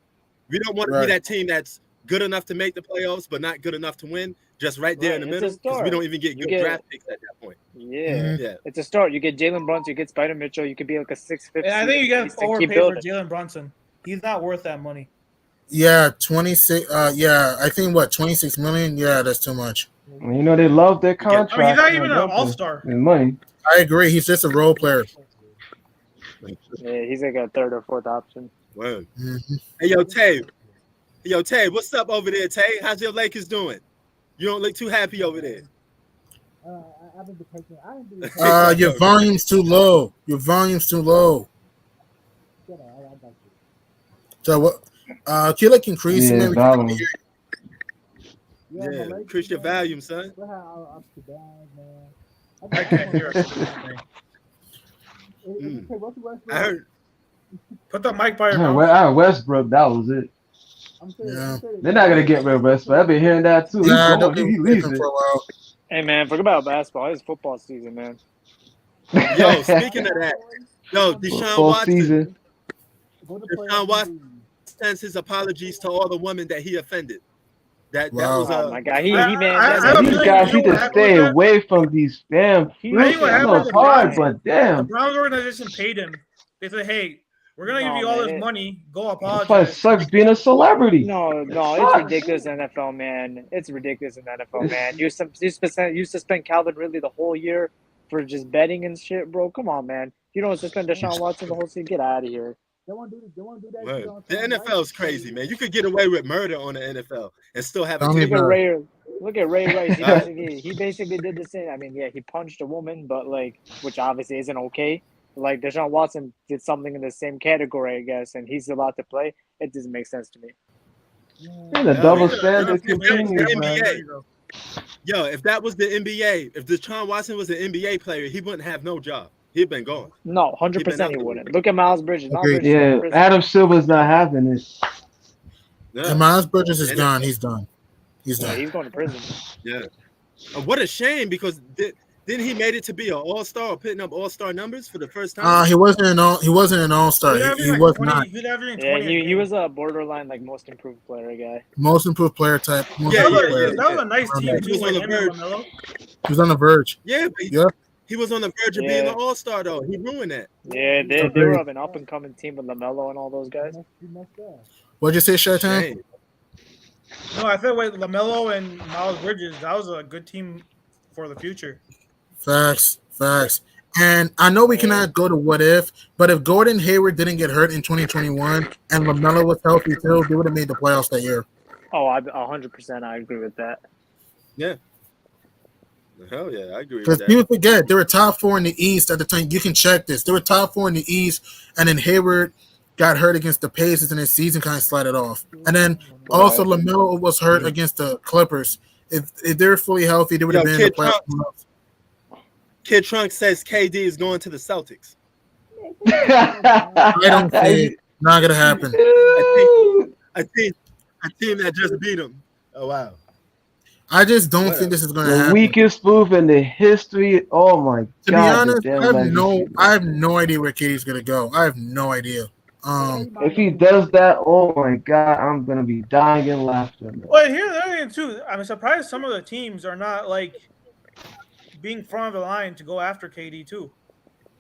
We don't want to be that team that's good enough to make the playoffs, but not good enough to win. Just right there in the middle, because we don't even get good draft picks at that point. Yeah, it's a start. You get Jalen Brunson, you get Spider Mitchell, you could be like a 6'5". And I think you got overpaid for Jalen Brunson. He's not worth that money. Yeah, 26. Yeah, I think 26 million. Yeah, that's too much. You know they love their contract. I mean, he's not even an all-star. Money. I agree. He's just a role player. Yeah, he's like a third or fourth option. Wow. Mm-hmm. Hey, Tay, what's up over there, Tay? How's your Lakers doing? You don't look too happy over there. Your volume's too low. Your volume's too low. So what? Can you like increase it? Yeah, increase your volume, son. I can't hear it. I heard. Put the mic by your mouth. Westbrook, that was it. Yeah. They're not gonna get rid of Westbrook. I've been hearing that too. He leaves it for a while. Hey man, forget about basketball. It's football season, man. Yo, speaking of that, Deshaun Watson. Deshaun Watson sends his apologies to all the women that he offended. That was oh my god, these guys need to stay away from these damn. It's hard, but damn. The Browns organization paid him. They said, "Hey, we're gonna give you all this money. Go apologize." It sucks being a celebrity. No, it's ridiculous in NFL, man. It's ridiculous in NFL, man. You suspend Calvin Ridley the whole year for just betting and shit, bro. Come on, man. You don't suspend Deshaun Watson the whole season. Get out of here. They won't do that. The NFL is crazy, man. You could get away with murder on the NFL and still have a team. Look at Ray Rice. He basically did the same. I mean, yeah, he punched a woman, but which obviously isn't okay. Like Deshaun Watson did something in the same category, I guess, and he's allowed to play. It doesn't make sense to me. The double standard continues, man. Yo, if that was the NBA, if Deshaun Watson was an NBA player, he wouldn't have no job. He'd been gone. No, 100% he wouldn't. Look at Miles Bridges. Adam Silver's not having this. Yeah. And Miles Bridges is gone. He's done. He's done. Yeah, he's going to prison. Yeah. What a shame, because didn't he made it to be an all-star or putting up all-star numbers for the first time? He wasn't an all-star. He was not. Yeah, he was a borderline most improved player guy. Most improved player type. That was a nice team. He was on the verge. He was on the verge. Yeah. He was on the verge of being an all-star, though. He ruined that. Yeah, they were of an up-and-coming team with LaMelo and all those guys. What'd you say, Shaitan? No, I feel like LaMelo and Miles Bridges, that was a good team for the future. Facts. And I know we cannot go to what if, but if Gordon Hayward didn't get hurt in 2021 and LaMelo was healthy too, they would have made the playoffs that year. Oh, 100%. I agree with that. Yeah. Hell yeah, I agree with because that. people forget they were top 4 in the East at the time. You can check this. They were top 4 in the East, and then Hayward got hurt against the Pacers, and his season kind of slided off. And then also LaMelo was hurt against the Clippers. If they're fully healthy, they would have been in the playoffs. Kid Trunk says KD is going to the Celtics. I don't think not gonna happen. A team that just beat him. Oh wow. I just don't think this is gonna happen. The weakest move in the history. Oh my god. To be honest, I have no idea where KD's gonna go. I have no idea. If he does that, oh my god, I'm gonna be dying in laughter. Man. Well, here's the other thing too. I'm surprised some of the teams are not like being front of the line to go after KD too.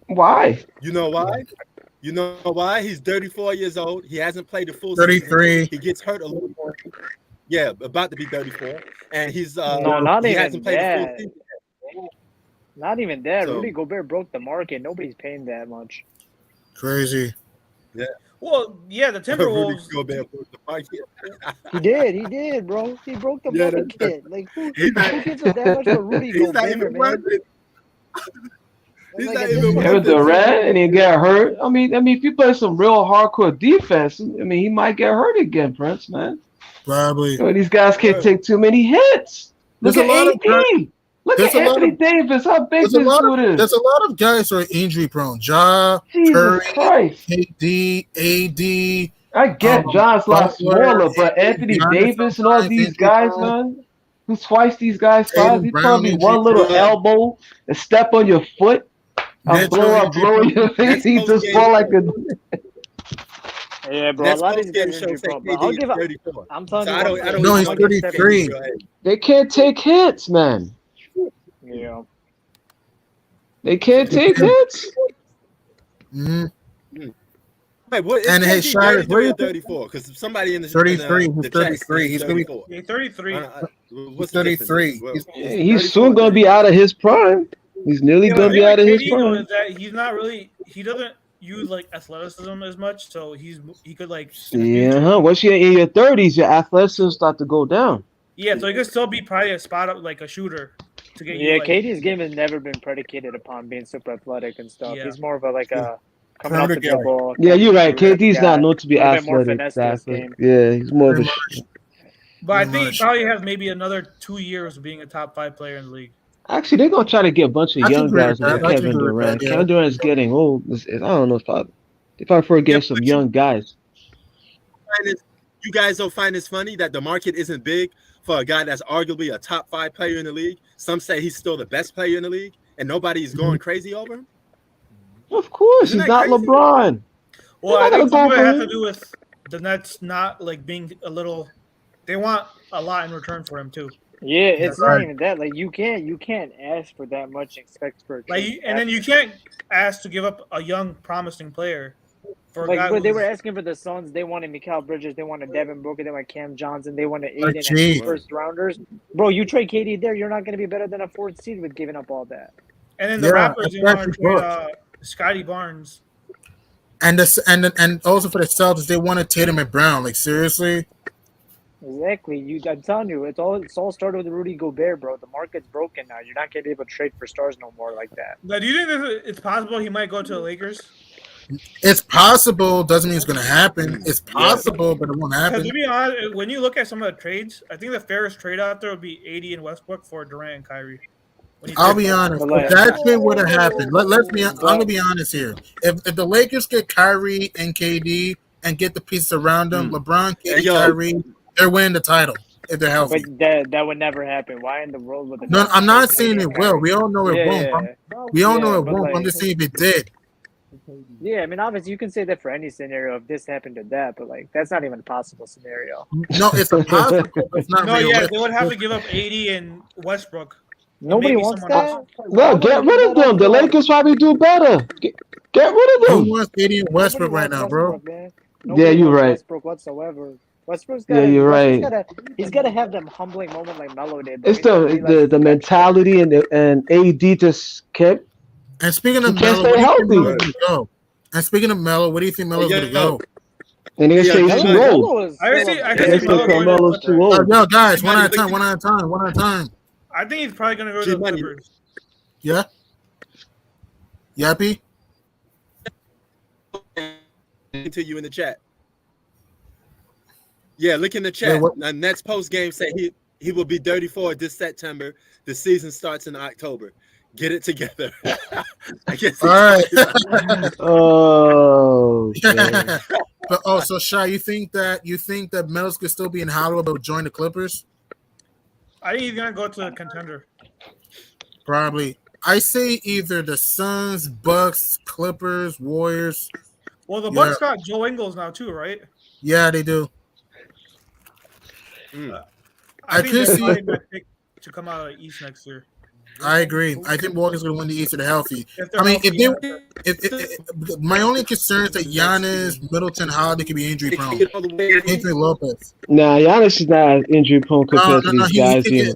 Why? You know why? You know why? He's 34 years old. He hasn't played the full 33. season. He gets hurt a little more. Yeah, about to be 34. And he's not he even hasn't played the full season. Not even that. So, Rudy Gobert broke the market. Nobody's paying that much. Crazy. Yeah. Well, yeah, the Timberwolves. He did, bro. He broke the market. Like who gives a damn much for Rudy He's not Gobert, even man? worth it. He's Like, not at even this worth If it. Durant and he get hurt, I mean, if you play some real hardcore defense, I mean, he might get hurt again, Prince, man. Probably. You know, these guys can't take too many hits. Look There's at a lot of AD. Look there's at a lot Anthony of- Davis. How big this There's dude is. a lot of guys who are injury prone. Ja, Jesus Curry, Christ. KD, AD. I get John's a lot Butler, smaller, but Anthony Giannis Davis and all sometimes, these injury guys, prone. man, who's twice these guys' size, Tatum he Brown, probably injury one little prone. elbow, a step on your foot, a Mitchell, blow injury in your face, Next he post just game. fall like a. Yeah, bro. Next a lot of post these game guys are show injury say prone, but KD I'll is give up. 34. I'm telling So you, I one don't thing. No, he's I'll give 33. They can't take hits, man. Yeah. They can't take hits. Mm-hmm. Wait, what is And his KD shot is 33 or 34? Because somebody in the 33. in He's the chat 33. He's gonna be 34. Yeah, 33. What's the difference? 33. Well, He's soon gonna be out of his prime. He's nearly Yeah, gonna but be out of his KD though prime. is that he's not really. He doesn't use like athleticism as much, so he could like. in the Yeah, future- once you're in your 30s, your athleticism start to go down. Yeah, so he could still be probably a spot up like a shooter to get Yeah, you. Like, KD's game has never been predicated upon being super athletic and stuff. Yeah. He's more of a coming off the Perimeter guy. dribble. Yeah, you're right. KD's guy. not known to be A little bit more athletic. finesse to his Exactly. game. Yeah, he's more of a. Pretty but I Pretty think he much. probably has maybe another 2 years of being a top 5 player in the league. Actually, they're gonna try to get a bunch of I can young agree guys with like that. I can Kevin agree with Durant. that, yeah. Kevin Durant's getting old. I don't know. They probably prefer getting some young guys. You guys don't find this funny that the market isn't big for a guy that's arguably a top 5 player in the league? Some say he's still the best player in the league, and nobody's going crazy over him. Of course, Isn't he's that not crazy? LeBron. Well, They're I not think gonna some of go it for has to him. do with the Nets not like being a little. They want a lot in return for him too. Yeah, it's not right. even that. Like you can't ask for that much and expect for a Like, trade and then you can't ask to give up a young, promising player for a guy. But they who's- were asking for the Suns. They wanted Mikal Bridges. They wanted Devin Booker. They wanted Cam Johnson. They wanted Like, Aiden geez. and first rounders. Bro, you trade KD there, you're not going to be better than a 4th seed with giving up all that. And then the Yeah, Raptors, that's they want to actually trade good. Scotty Barnes. And also for the Celtics, they wanted Tatum and Brown. Like seriously, Exactly. I'm telling you, it's all started with Rudy Gobert, bro. The market's broken now. You're not going to be able to trade for stars no more like that. Now, do you think that it's possible he might go to the Lakers? it's possible. Doesn't mean it's gonna happen. It's possible, but it won't Because happen. to be honest, when you look at some of the trades, I think the fairest trade out there would be AD and Westbrook for Durant and Kyrie. When you I'll trade be them. honest. But If that trade would have happened, let's be. I'm gonna be honest here. If the Lakers get Kyrie and KD and get the pieces around them, LeBron, KD, Hey, yo. Kyrie, they're winning the title if they're healthy. But that would never happen. Why in the world would the No, Nets I'm not trade saying KD it and will. Kyrie? We all know it won't. We all know it but won't. I'm just saying if it did. Yeah, I mean, obviously, you can say that for any scenario if this happened to that, but that's not even a possible scenario. No, it's impossible. It's not No, yeah, realistic. they would have to give up AD and Westbrook. Nobody Maybe wants someone that. else. No, get rid of them. The Lakers probably do better. Get rid of Who them. wants KD and Westbrook Nobody right now, wants bro? Westbrook, man. Yeah, Nobody you're wants right. Westbrook whatsoever. Westbrook's Yeah, got. you're right. He's got to have them humbling moment like Melo did. bro. It's He's gotta realize the mentality and AD just kept. And speaking He of can't Melo, where stay do you think healthy. Melo's gonna go? And speaking of Melo, where do you think Melo's Yeah, gonna go? And they're Yeah, saying Melo- he's Melo too old. is I still see- a- I They see say Melo going to Carmelo's the too Clippers. old. Yo, guys, He one might at a be time, one at a time, one at a time. I think he's probably going to go to the Money. Clippers. Yeah. Yappy? To you in the chat. Yeah, look in the chat. what- Nets post game say He will be 34 this September. The season starts in October. Get it together. I guess. All right. Oh, man. But so Shy, you think that Meadows could still be in Hollywood but join the Clippers? I think he's gonna go to a contender. Probably. I say either the Suns, Bucks, Clippers, Warriors. Well, the Bucks got Joe Ingles now too, right? Yeah, they do. I think that's probably my pick to come out of the East next year. I agree. I think Milwaukee's going to win the East if they're healthy. If my only concern is that Giannis, Middleton, Holiday could be injury prone. Anthony Lopez. Nah, Giannis is not injury prone compared to these guys here.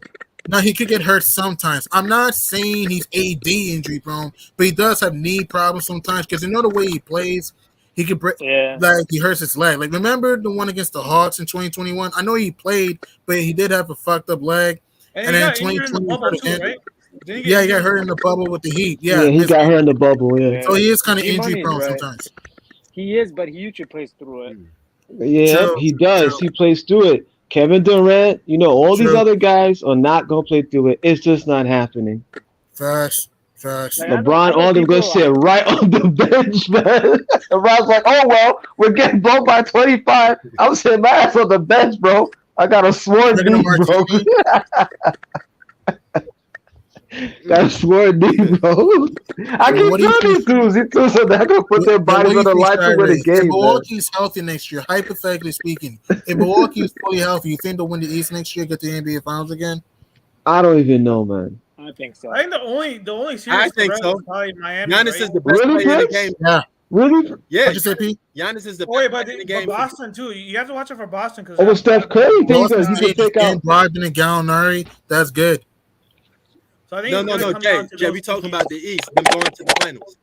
No, he could get hurt sometimes. I'm not saying he's AD injury prone, but he does have knee problems sometimes because you know the way he plays, he could break. Like he hurts his leg. Like remember the one against the Hawks in 2021? I know he played, but he did have a fucked up leg. And then 2020, right? He got hurt in the bubble with the Heat. Yeah, he got hurt in the bubble. Yeah. So he is kind of injury prone sometimes. He is, but he usually plays through it. Yeah, he does. He plays through it. Kevin Durant, all these other guys are not gonna play through it. It's just not happening. Facts. LeBron, all them gonna sit right on the bench, man. LeBron's like, oh well, we're getting blown by 25. I'm sitting my ass on the bench, bro. I got a sworn knee, bro. Got a sworn knee, bro. I can tell these dudes. These dudes are not gonna put their bodies on the line to win the game. If Milwaukee's healthy next year, hypothetically speaking, if Milwaukee's fully healthy, you think they'll win the East next year, get the NBA Finals again? I don't even know, man. I think so. I think the only series I think so. is probably Miami. Giannis right? is the best player in the game. Yeah. Really? Yeah. What'd you say, Pete? Giannis is the Wait, best but player in the game. Boston too. You have to watch it for Boston because. Oh, Steph Curry, he can take out Brogdon and Gallinari. That's good. So I think No, Jay, we talking about the East. Them going to the finals.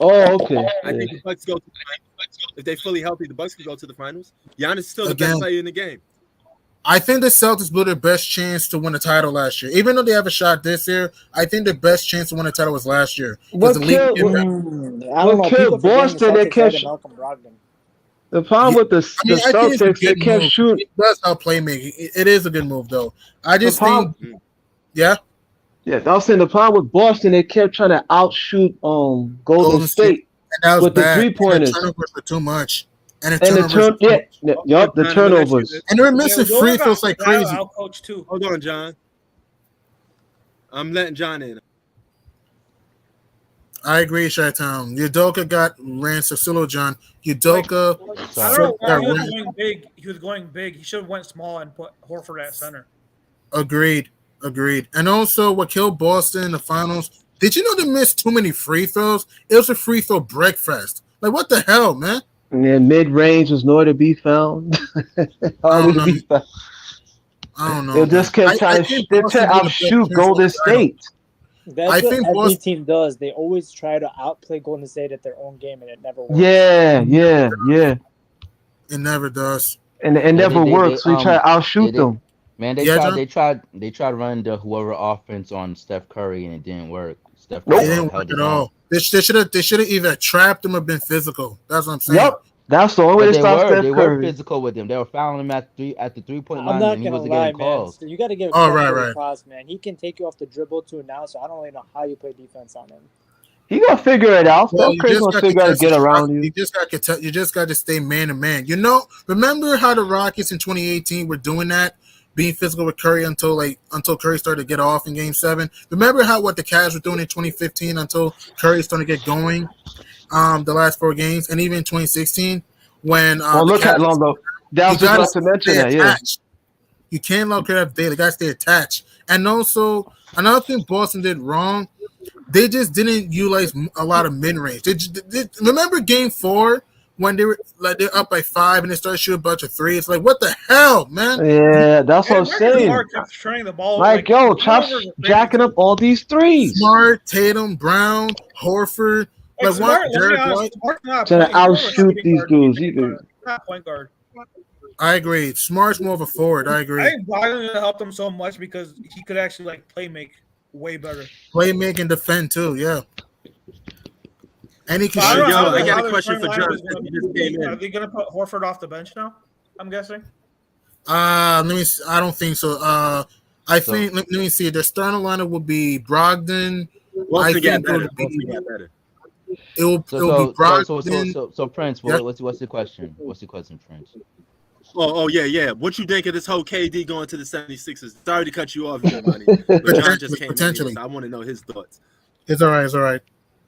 Oh, okay. I think the Bucks go to the finals. If they fully healthy, the Bucks can go to the finals. Giannis is still the best player in the game. I think the Celtics blew their best chance to win a title last year. Even though they have a shot this year, I think their best chance to win a title was last year. What killed Boston? They kept. The problem with the Celtics, they kept shooting. That's how playmaking. It is a good move, though. I just think, yeah, I was saying the problem with Boston, they kept trying to outshoot Golden State and that was with bad. the 3-pointers. The turnovers were too much. The turnovers. And they're missing free throws like crazy. Hold on, John. I'm letting John in. I agree, Chi-Town. Udoka got ran Silo John. Udoka. I don't know why he was going big. He was going big. He should have went small and put Horford at center. Agreed. And also, what killed Boston in the finals, did you know they missed too many free throws? It was a free throw breakfast. Like, what the hell, man? Yeah, mid-range was nowhere to be found. I don't know. They just kept trying to outshoot Golden State. That's what every team does. They always try to outplay Golden State at their own game, and it never works. Yeah. It never does. And it never works. We try to outshoot them. Man, they tried running the whoever offense on Steph Curry, and it didn't work. Steph Curry it didn't work at all. They should have either trapped him or been physical. That's what I'm saying. Yep. That's the only way to stop Steph Curry. They were physical with him. They were fouling him at the 3-point line, and he wasn't getting calls. So you got to give right. across, man. He can take you off the dribble too now, so I don't really know how you play defense on him. He gonna figure it out. Steph Curry's gonna figure out to get around you. You just got to stay man to man. Remember how the Rockets in 2018 were doing that, being physical with Curry until Curry started to get off in Game 7. Remember what the Cavs were doing in 2015 until Curry started to get going. The last 4 games, and even in 2016 when look at Londo. That was just to mention that. Yeah, you can't allow Curry to have day. They got to stay attached. And also another thing Boston did wrong, they just didn't utilize a lot of mid range. Remember Game 4 when they're up by 5 and they started shooting a bunch of threes? Like, what the hell, man? Yeah, that's what I'm saying. Chop's jacking up all these threes. Smart, Tatum, Brown, Horford. Like what? Derek White trying to outshoot these dudes. Not point guard. I agree. Smart's more of a forward. I agree. I think Brogdon helped him so much because he could actually play make way better. Play make and defend too. Yeah. And he can shoot. I got a question for Joe. Are they going to put Horford off the bench now? I'm guessing. Let me. I don't think so. I think. Let me see. The starting lineup will be Brogdon. Boston got better. Boston got better. It will be Brogdon. So Prince, what's the question? What's the question, Prince? Oh, yeah. What you think of this whole KD going to the 76ers? Sorry to cut you off, money, but John just came in here, so I want to know his thoughts. It's all right. It's all right.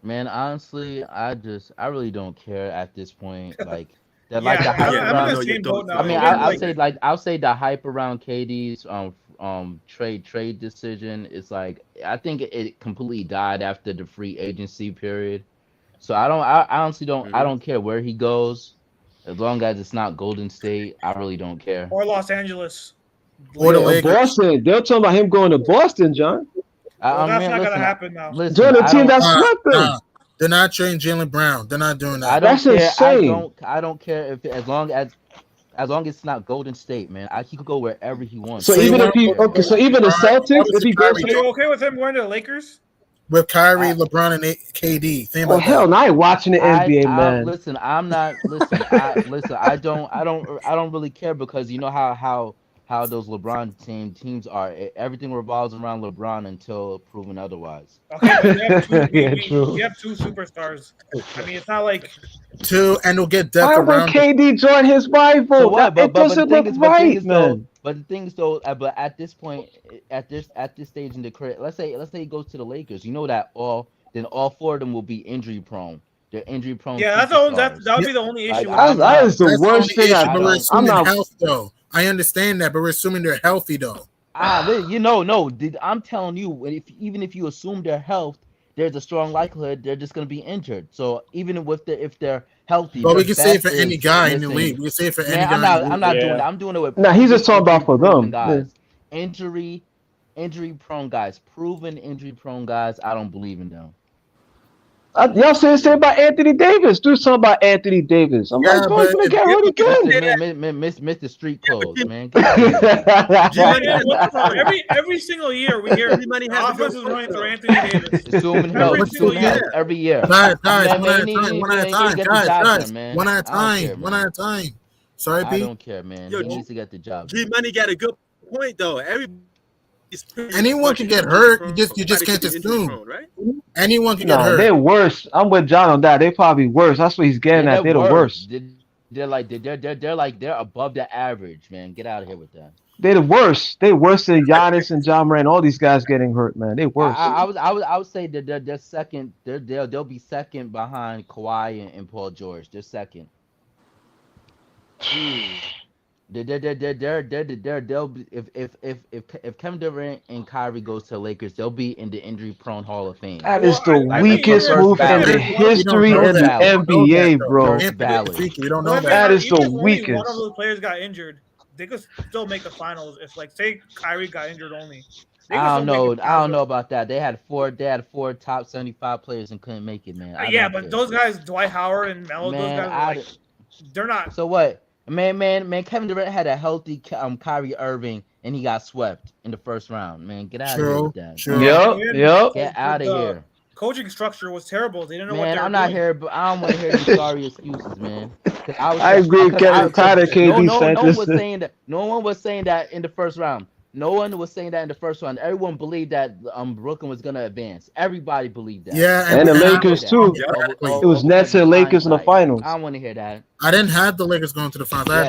Man, honestly, I really don't care at this point. Like Yeah, like the hype I'm around. in the same boat now. I mean, Even, I'll say the hype around KD's trade decision is like, I think it completely died after the free agency period. So I honestly don't care where he goes, as long as it's not Golden State. I really don't care. or Los Angeles. Or the Lakers. Boston. They're talking about him going to Boston, John. Well, that's not gonna happen now. Listen, Join the team that swept them. They're not trading Jaylen Brown. They're not doing that. That's insane. I don't care if as long as it's not Golden State, man. He could go wherever he wants. So even if so even the Celtics, if he goes, So you okay with him going to the Lakers? With Kyrie, LeBron, and KD. Oh hell, no! I ain't watching the NBA, man. Listen, I'm not. Listen, I don't really care, because you know how those LeBron teams are. Everything revolves around LeBron until proven otherwise. Okay, but True. you have two superstars. I mean, it's not like two, and they'll get depth Why would around. KD join his rival? So what? It doesn't look right, man. But the thing is, though, but at this point, at this stage in the career, let's say he goes to the Lakers. You know that all four of them will be injury prone. They're injury prone. Yeah, that would be the only issue. That is the worst thing I've done. I'm not health, though. I understand that, but we're assuming they're healthy, though. No. I'm telling you, even if you assume their health, there's a strong likelihood they're just going to be injured. So even if they're healthy, but we can say it for any guy in the league. We can say it for any guy. I'm not doing that. I'm doing it with. No, he's just talking about for them. Guys. Injury prone guys, proven injury prone guys. I don't believe in them. Y'all say the same about Anthony Davis. Do something about Anthony Davis. I'm like, boy, he's gonna get hurt again. Mr. Street Clothes, man. Every single year we hear offense is running through Anthony Davis. Assuming health every year. Guys, one at a time. Sorry, Pete. I don't care, man. He needs to get the job. G-Money got a good point, though. Anyone can get hurt. You just can't assume. Right? Anyone can get hurt. They're worse. I'm with John on that. They're probably worse. That's what he's getting at. They're the worst. They're above the average, man. Get out of here with that. They're the worst. They're worse than Giannis and John Moran. All these guys getting hurt, man. They're worse. I would say that they're second. They'll be second behind Kawhi and Paul George. They're second. They'll be, if Kevin Durant and Kyrie goes to the Lakers, they'll be in the injury prone Hall of Fame. That is the weakest move in the history of the NBA, bro. You don't know that is the weakest. One of those players got injured. They could still make the finals if, like, say Kyrie got injured only. I don't know about that. They had four top 75 players and couldn't make it, man. But those guys, Dwight Howard and Melo, those guys, they're not. So what? Man, Kevin Durant had a healthy Kyrie Irving, and he got swept in the first round. Man, get out of here with that. Yep. Get out of here. Coaching structure was terrible. They didn't know what they were I'm not doing. here, but I don't want to hear these sorry excuses, man. I agree. Kevin tired of KD Sanchez. No one was saying that in the first round. No one was saying that in the first round. Everyone believed that Brooklyn was gonna advance. Everybody believed that. Yeah, and the Lakers too. It was Nets and Lakers in the finals. I don't want to hear that. I didn't have the Lakers going to the finals. I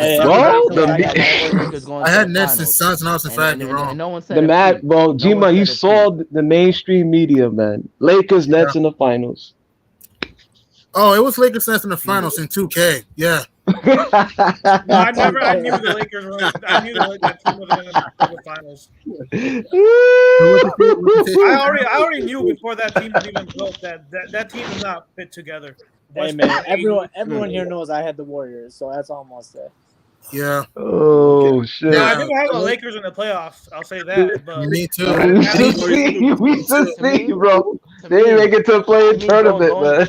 had Nets and Suns, and I was in fact wrong. No one said the Matt, bro. G-Man, you saw the mainstream media, man. Lakers, Nets in the finals. Oh, it was Lakers Nets in the finals in 2K. Yeah. No, I knew the Lakers were. I knew that team was going to the finals. I already knew before that team was even built that team is not fit together. Hey man, everyone here knows I had the Warriors, so that's all I'm gonna say. Yeah. Oh shit. Yeah, I didn't have the Lakers in the playoffs. I'll say that. But me too. We should see, bro. They didn't make it to a playing tournament, man.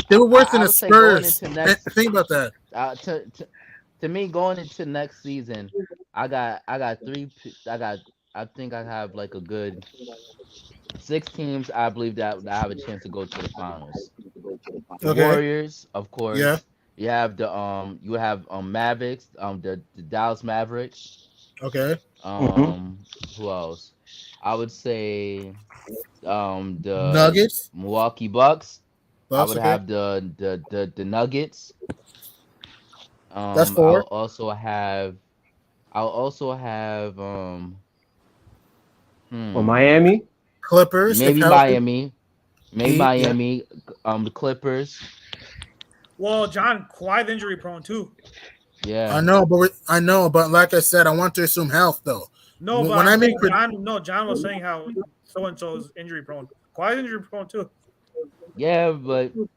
They were worse than the Spurs. Think about that. To me, going into next season, I think I have like a good 6 teams. I believe that I have a chance to go to the finals. The Warriors, of course. Yeah. You have the Mavericks, the Dallas Mavericks. Okay. Who else? I would say the Nuggets. Milwaukee Bucks. I Bucks. would Okay. have the Nuggets. That's four. I'll also have Or Miami. Clippers. If maybe healthy. Miami. Maybe Heat, yeah. Miami. The Clippers. Well, John, Kawhi's injury prone too. Yeah. I know, but like I said, I want to assume health though. No, but when I make John was saying how so and so is injury prone. Kawhi's injury prone too. Yeah, but you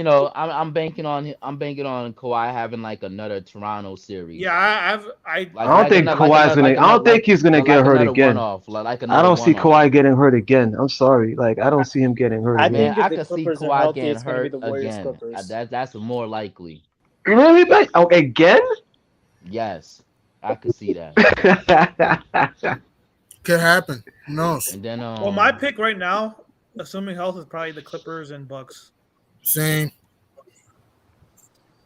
know, I'm banking on Kawhi having like another Toronto series. Yeah, I don't think Kawhi's gonna. I don't think he's gonna get hurt again. I don't see Kawhi getting hurt again. I'm sorry, like I don't see him getting hurt again. think I if the could see Clippers are Kawhi healthy, getting it's gonna be hurt the Warriors again. Clippers. That's more likely. Really? Oh, again? Yes, I could see that. Could happen. Who knows? And then well, my pick right now, assuming health, is probably the Clippers and Bucks. Same.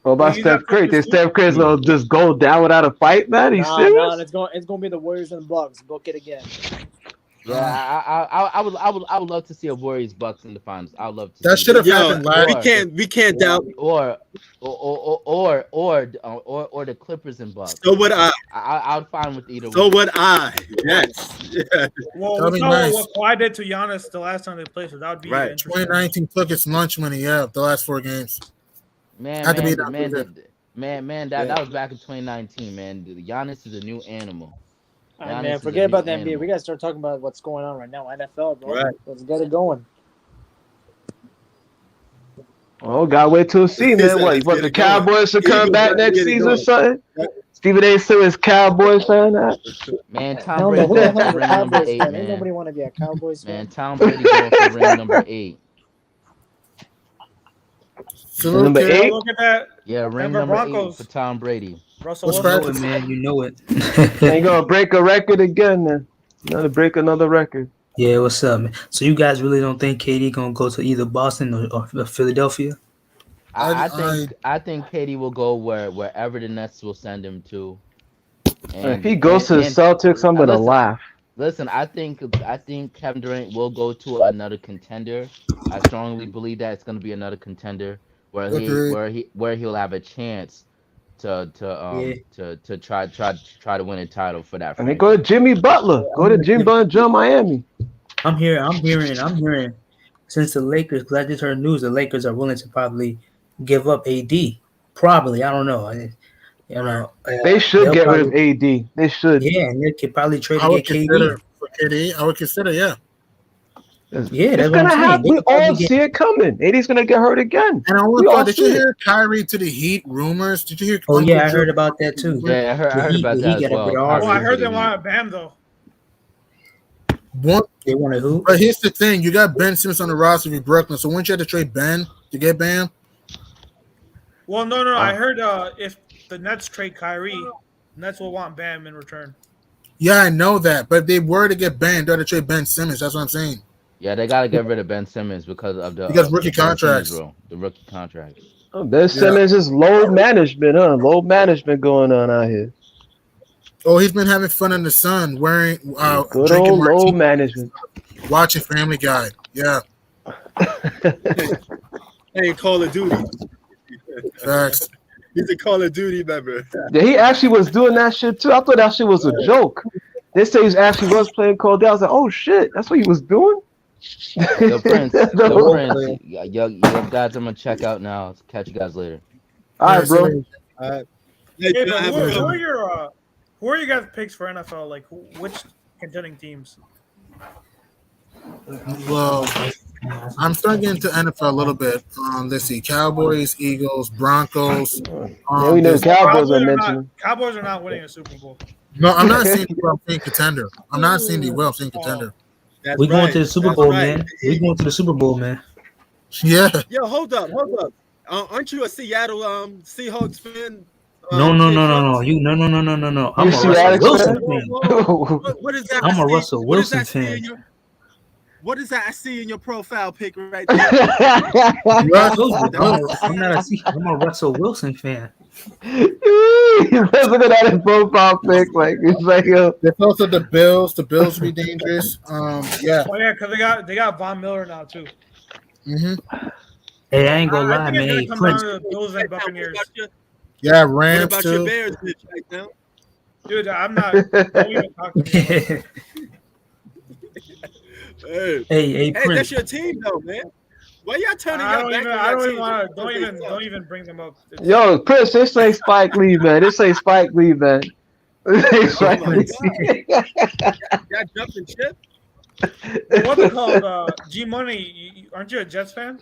What about Steph Curry? Think Steph Curry's gonna just go down without a fight, man? He's serious? No, it's gonna be the Warriors and Bucks. Book it again. Yeah, I would love to see a Warriors Bucks in the finals. I would love to. That should have happened last. We can't doubt. Or the Clippers and Bucks. So would I. I would find with either. So would I. Yes. Yeah. Well, we saw what Kawhi did to Giannis the last time they played, so that would be interesting. 2019 took its lunch money. Yeah, the last 4 games. That was back in 2019. Man, Giannis is a new animal. Man, forget about the NBA. We gotta start talking about what's going on right now. NFL, bro. Right. Let's get it going. Oh, gotta wait till see, man. What the Cowboys should come back next season or something? Stephen A. Simmons Cowboys fan. Man, Tom Brady going for ring number 8, man. Ain't nobody want to be a Cowboys fan. Man, Tom Brady going for ring number 8. So number 8? Look at that. Yeah, ring number 8 for Tom Brady. Russell Wilson, man, you know it. Ain't gonna break a record again, man. Gonna break another record. Yeah, what's up, man? So you guys really don't think KD gonna go to either Boston or Philadelphia? I think KD will go wherever the Nets will send him to. And if he goes to the Celtics, I'm gonna laugh. Listen, I think Kevin Durant will go to another contender. I strongly believe that it's gonna be another contender where he'll have a chance to try to win a title for that. I mean, go to Jimmy Butler. Go to Jimmy Butler, Joe Miami. I'm hearing. Since the Lakers, because I just heard news, the Lakers are willing to probably give up AD. Probably, I don't know. They should get rid of AD. They should. Yeah, and they could probably trade to get KD. For KD, I would consider, yeah. Yeah, that's gonna happen. We all see it coming. AD's gonna get hurt again. And I wonder, did you hear Kyrie to the Heat rumors? Did you hear? Oh yeah, I heard about that too. Yeah, I heard about that as well. Oh, I heard they wanted Bam though. They wanted who? But here's the thing: you got Ben Simmons on the roster with Brooklyn, so wouldn't you have to trade Ben to get Bam? Well, no. I heard if the Nets trade Kyrie, Nets will want Bam in return. Yeah, I know that, but if they were to get Ben, they had to trade Ben Simmons. That's what I'm saying. Yeah, they gotta get rid of Ben Simmons because of the rookie contracts. The rookie contract. Oh, Ben Simmons is load management, huh? Load management going on out here. Oh, he's been having fun in the sun, wearing good old load management, watching Family Guy. Yeah. Hey, Call of Duty. Facts. He's a Call of Duty member. Yeah, he actually was doing that shit too. I thought that shit was a joke. They say he actually was playing Call of Duty. I was like, oh shit, that's what he was doing. Yo, Prince, yo, guys, I'm gonna check out now. Catch you guys later. All right, bro. Hey, who are you guys' picks for NFL? Like, which contending teams? Well, I'm starting to get into NFL a little bit. Let's see: Cowboys, Eagles, Broncos. Yeah, we know Cowboys are mentioned. Cowboys are not winning a Super Bowl. No, I'm not saying I'm saying contender. I'm not saying they will. I'm saying contender. We're going to the Super Bowl, man. We're going to the Super Bowl, man. Yeah. Yo, hold up. Aren't you a Seattle Seahawks fan? No. You no. I'm a Russell Wilson fan. What is that? I'm a Russell Wilson fan. What is that I see in your profile pic right there? I'm a Russell Wilson fan. He's looking at his profile pic like it's like There's also the Bills. The Bills be dangerous. Yeah. Oh yeah, because they got Von Miller now too. Mm-hmm. Hey, I ain't gonna I lie, think man. it's gonna come down to the Bills and Buccaneers. Yeah, What Rams about too. your Bears bitch right now? Dude, I'm not. Don't even talk to me. Hey, Hey, Prince. that's your team though, man. Why y'all turning I your back on don't your even team? want to. Don't even bring them up. yo, Chris, this say Spike Lee, man. This say Spike Lee, man. This say Spike Oh my Lee. Y'all jumping ship? What's it called? G Money. Aren't you a Jets fan?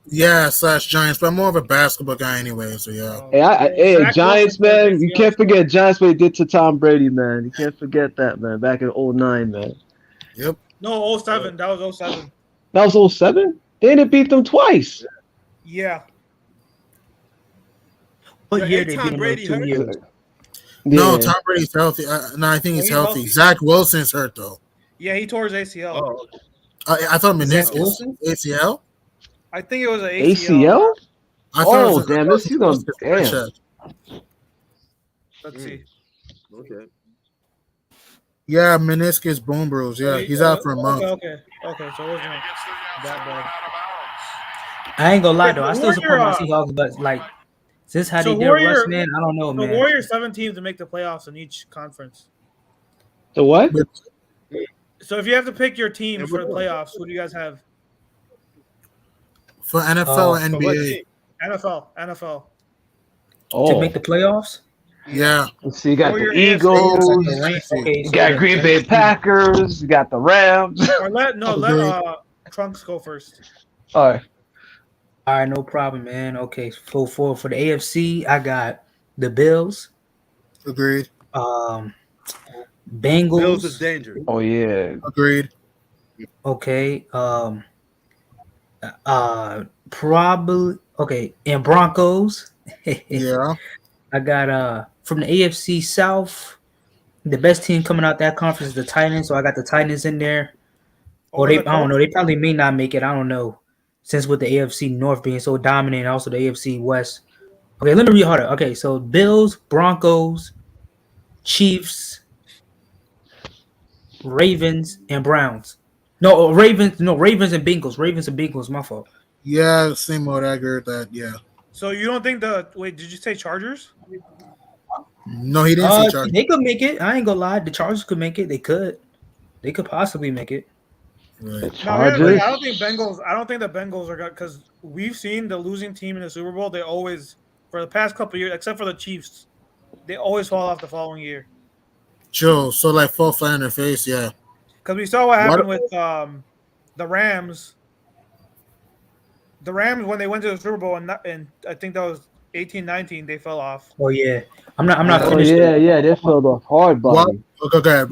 Yeah, / Giants, but I'm more of a basketball guy anyway. So yeah. Hey, Zach Giants, Wilson man. You can't forget Giants what he did to Tom Brady, man. You can't forget that, man. Back in 09, man. Yep. No, 07. That was 07. That was 07? They didn't beat them twice. Yeah. What year Hey, they Tom beat him Brady in 2 hurt? years? No, Yeah. Tom Brady's healthy. No, I think he's He's healthy. healthy. Zach Wilson's hurt though. Yeah, he tore his ACL. Oh, I thought Zach meniscus. Wilson? ACL. I think it was an ACL? I thought it was Damn, this is on. Damn. Let's see. okay. Yeah, meniscus bone bruise. Yeah, he's out for a month. Okay. So it wasn't that bad. I ain't gonna lie Hey, though. I the still support my Warrior, Seahawks, but like since how So they did Warrior- Russ, man, I don't know, The man. Warriors 7 teams to make the playoffs in each conference. The what? So if you have to pick your team for the playoffs, who do you guys have? For NFL and For what NBA. team? NFL. To make the playoffs? Yeah. Let's see, you got the Warrior Eagles, Okay, you got Green Bay Packers, you got the Rams. Or let Trunks go first. All right. All right, no problem, man. Okay, for the AFC, I got the Bills, Agreed. Bengals. Bills is dangerous. Oh yeah. Agreed. Okay. Probably okay, and Broncos. Yeah. I got from the AFC South, the best team coming out that conference is the Titans, so I got the Titans in there. Or I don't know, they probably may not make it. I don't know. Since with the AFC North being so dominant, and also the AFC West. Okay, let me read harder. Okay, so Bills, Broncos, Chiefs, Ravens, and Browns. Ravens and Bengals. Ravens and Bengals, my fault. Yeah, same mode. I agree with that. Yeah. So you don't think wait, did you say Chargers? No, he didn't say Chargers. They could make it. I ain't gonna lie. The Chargers could make it. They could possibly make it. Right. Chargers. I don't think the Bengals are good because we've seen the losing team in the Super Bowl. They always, for the past couple of years, except for the Chiefs, they always fall off the following year. Joe, so like fall flat in their face, yeah. Because we saw what happened with the Rams. The Rams, when they went to the Super Bowl, and I think that was 18-19, they fell off. Oh yeah, I'm not Oh finished. yeah, they fell off hard, buddy. Okay,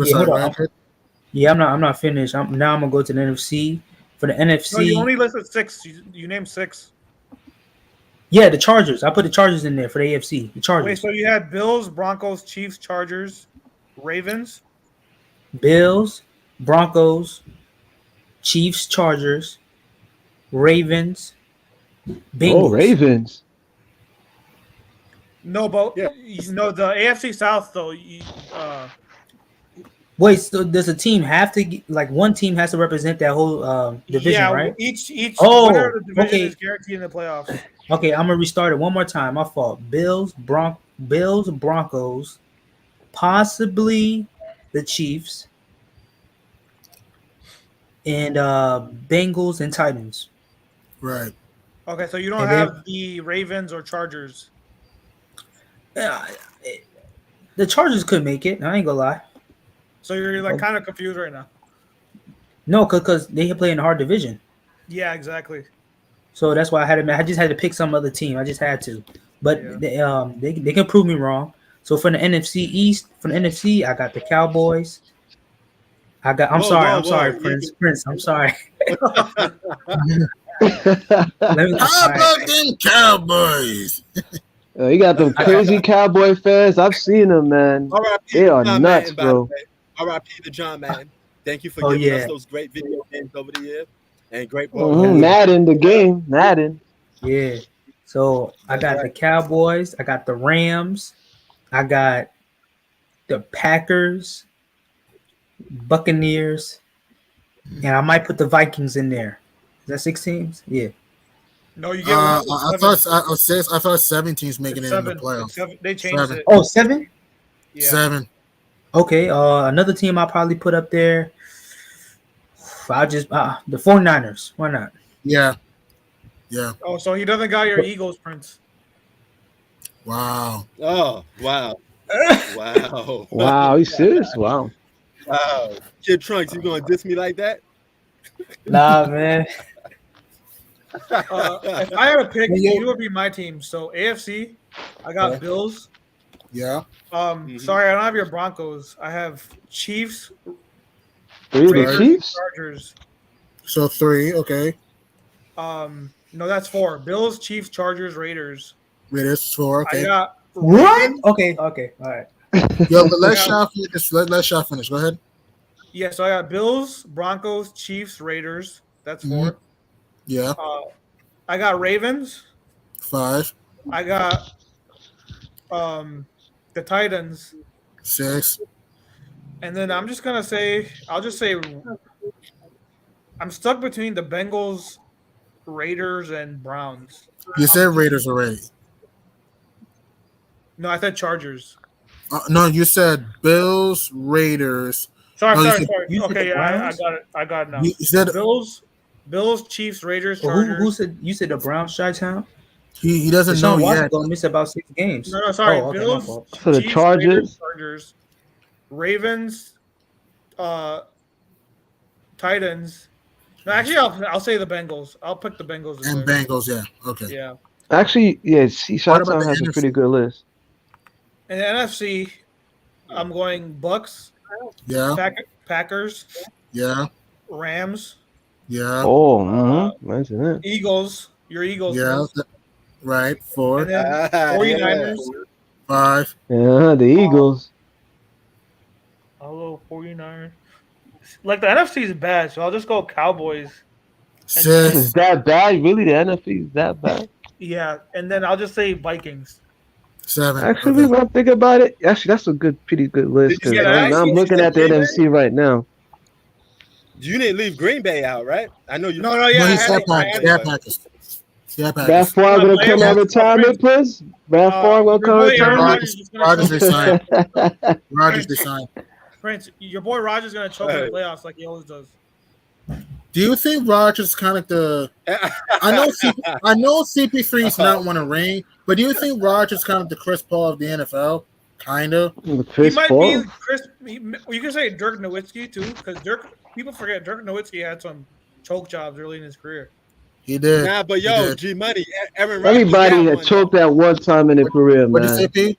Yeah, I'm not finished. I'm gonna go to the NFC. For the NFC, No, you only listed 6. You named 6. Yeah, the Chargers. I put the Chargers in there for the AFC. The Chargers. Wait, so you had Bills, Broncos, Chiefs, Chargers, Ravens. Bills, Broncos, Chiefs, Chargers, Ravens, Bengals. Oh, Ravens. No, but the AFC South though. Wait, so does a team have to one team has to represent that whole division, right? Each winner of the division okay. is guaranteed in the playoffs. Okay, I'm gonna restart it one more time. My fault. Bills, Broncos, possibly the Chiefs, and Bengals and Titans. Right. Okay, so you don't have the Ravens or Chargers. The Chargers could make it. I ain't gonna lie. So you're kind of confused right now. No, because they play in a hard division. Yeah, exactly. So that's why I just had to pick some other team. I just had to. But they can prove me wrong. So for the NFC East, I got the Cowboys. I'm sorry, Prince. I'm sorry. How about them Cowboys? You got them crazy Cowboy fans. I've seen them, man. They are nuts, bro. R.I.P. to John Madden. Thank you for Oh, giving us yeah. those great video games over the year and great ball. Madden, the game, Madden. Yeah. So I got the Cowboys, I got the Rams, I got the Packers, Buccaneers, and I might put the Vikings in there. Is that 6 teams? Yeah. No, you get I seven. thought 17's making It's it in the seven. playoffs. It's seven. They changed 7. it. Oh, 7? Yeah. 7. Okay. Another team I'll probably put up there. I'll just the 49ers. Why not? Yeah. Oh, so he doesn't got your Eagles, Prince. Wow. Oh, wow. Wow. Wow, you serious? Wow. Wow. Kid Trunks, you gonna diss me like that? Nah, man. If I had a pick, you would be my team. So AFC, I got Bills. Yeah. Sorry, I don't have your Broncos. I have Chiefs, The Chiefs? Chargers. So 3, okay. No, that's 4. Bills, Chiefs, Chargers, Raiders. Raiders 4, okay. I got What? Okay, all right. Yo, but let Shaw finish. Let Shaw finish. Go ahead. Yeah, so I got Bills, Broncos, Chiefs, Raiders. That's 4. Yeah. I got Ravens. 5. I got the Titans. 6. And then I'll just say I'm stuck between the Bengals, Raiders, and Browns. You said Raiders already. No, I said Chargers. No, you said Bills, Raiders. Sorry. you said Okay, the yeah, Browns? I got it now. You said Bills, Chiefs, Raiders, Well, Chargers. who said you said the Browns, Chi-Town? he doesn't know Deshaun Watson yet. gonna miss about 6 games. No, sorry. Oh, okay, my Bills, fault. So the Chiefs, Chargers? Raiders, Chargers, Ravens, Titans. No, actually, I'll say the Bengals. I'll pick the Bengals. And there. Bengals, yeah. Okay. Yeah. Actually, yeah, What about Chi-Town the has a NFC? pretty good list. In the NFC, I'm going Bucks, Yeah. Packers, Yeah. Rams, Yeah. Oh, imagine that. Eagles. Your Eagles. Yeah. Prince. Right. 4. And then 49ers. 5. Yeah, the Eagles. Hello, 49ers. Like the NFC is bad, so I'll just go Cowboys. 6. Is that bad? Really, the NFC is that bad? Yeah, and then I'll just say Vikings. 7. Actually, when I think about it, actually, that's a pretty good list. Did you Because get I'm looking at the Green Bay? NFC right now. You didn't leave Green Bay out, right? I know you. No, No, yeah. he I said had Packers. it. Yeah, Packers. Yeah, Brad Packers. Favre gonna Players come out are retirement, please? Brad Favre gonna come your boy Aaron retirement? Rodgers is gonna Rodgers choke resigned. That's Rodgers resigned. Prince, your boy Rodgers is gonna choke in the playoffs like he always does. Do you think Rodgers kind of the? I know CP3 is not want to ring, but do you think Rodgers kind of the Chris Paul of the NFL? Kind of. Chris He might Paul. be Chris. You can say Dirk Nowitzki too, because people forget Dirk Nowitzki had some choke jobs early in his career. He did. Nah, but He yo, did. G Money, Aaron Rodgers Everybody got had one, choked though. at one time in their career, What did you say, man. P?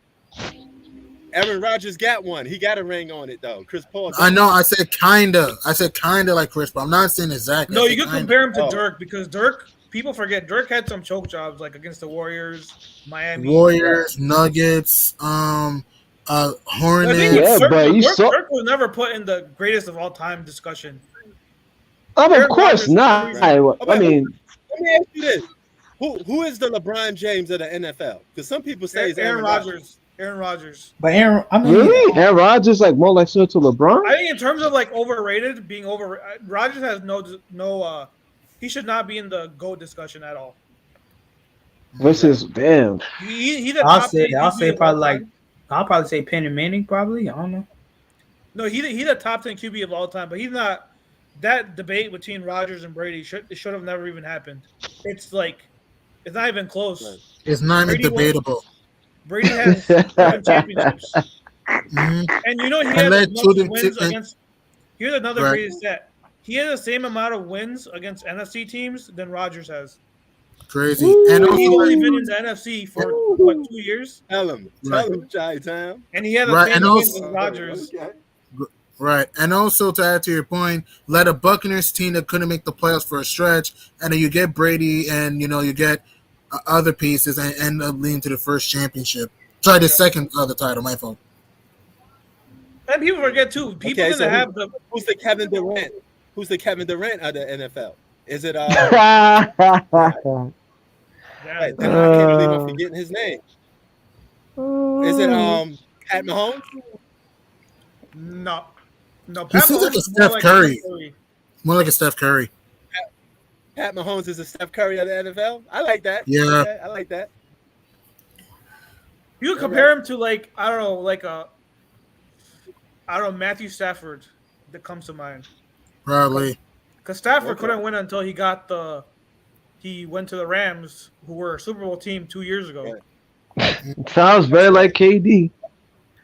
Aaron Rodgers got one. He got a ring on it though. Chris Paul. I know. I said kinda. I said kinda like Chris Paul. I'm not saying exactly. No, I you said can kinda. compare him to Oh. Dirk because Dirk. People forget Dirk had some choke jobs like against the Warriors, Miami. Warriors, Nuggets, The thing Hornets. with Yeah, Dirk, but you Dirk, saw- Dirk was never put in the greatest of all time discussion. Of Aaron course Rodgers- not. I mean, Let me ask you this: Who is the LeBron James of the NFL? Because some people say it's Aaron Rodgers. Aaron Rodgers. But Aaron, I mean, really? Aaron Rodgers like more like similar to LeBron? I think in terms of like overrated, being over, Rodgers has no. He should not be in the GOAT discussion at all. Versus damn. He's the I'll top say 10 I'll QB say of probably all like time. I'll probably say Penn Manning probably. I don't know. No, he's the top 10 QB of all time, but he's not. That debate between Rodgers and Brady should have never even happened. It's like it's not even close. It's not even Brady won. debatable. Brady has 7 championships, Mhm. and you know he And has led as much to them wins to- against. Here's another Right. greatest stat. He has the same amount of wins against NFC teams than Rodgers has. Crazy. Ooh. And He's also, only been in the NFC for what 2 years, Tell him, Chi-Town. and he had the Right, same and wins also- as Rodgers. Okay. right. And also to add to your point, let a Buccaneers team that couldn't make the playoffs for a stretch, and then you get Brady, and you get other pieces, and end up leading to the first championship. Sorry, the second other title. My fault. And people forget too. People Okay, gonna have who's the Kevin Durant? Who's the Kevin Durant of the NFL? Is it right, damn, I can't believe I'm forgetting his name. Is it Pat Mahomes? No. He Pat seems like Mahomes a is more Steph like Curry. Curry. More like a Steph Curry. Pat Mahomes is a Steph Curry of the NFL. I like that. Yeah. Okay, I like that. You compare him to like I don't know Matthew Stafford that comes to mind. Probably. Because Stafford couldn't win until he went to the Rams, who were a Super Bowl team 2 years ago. Sounds very like KD.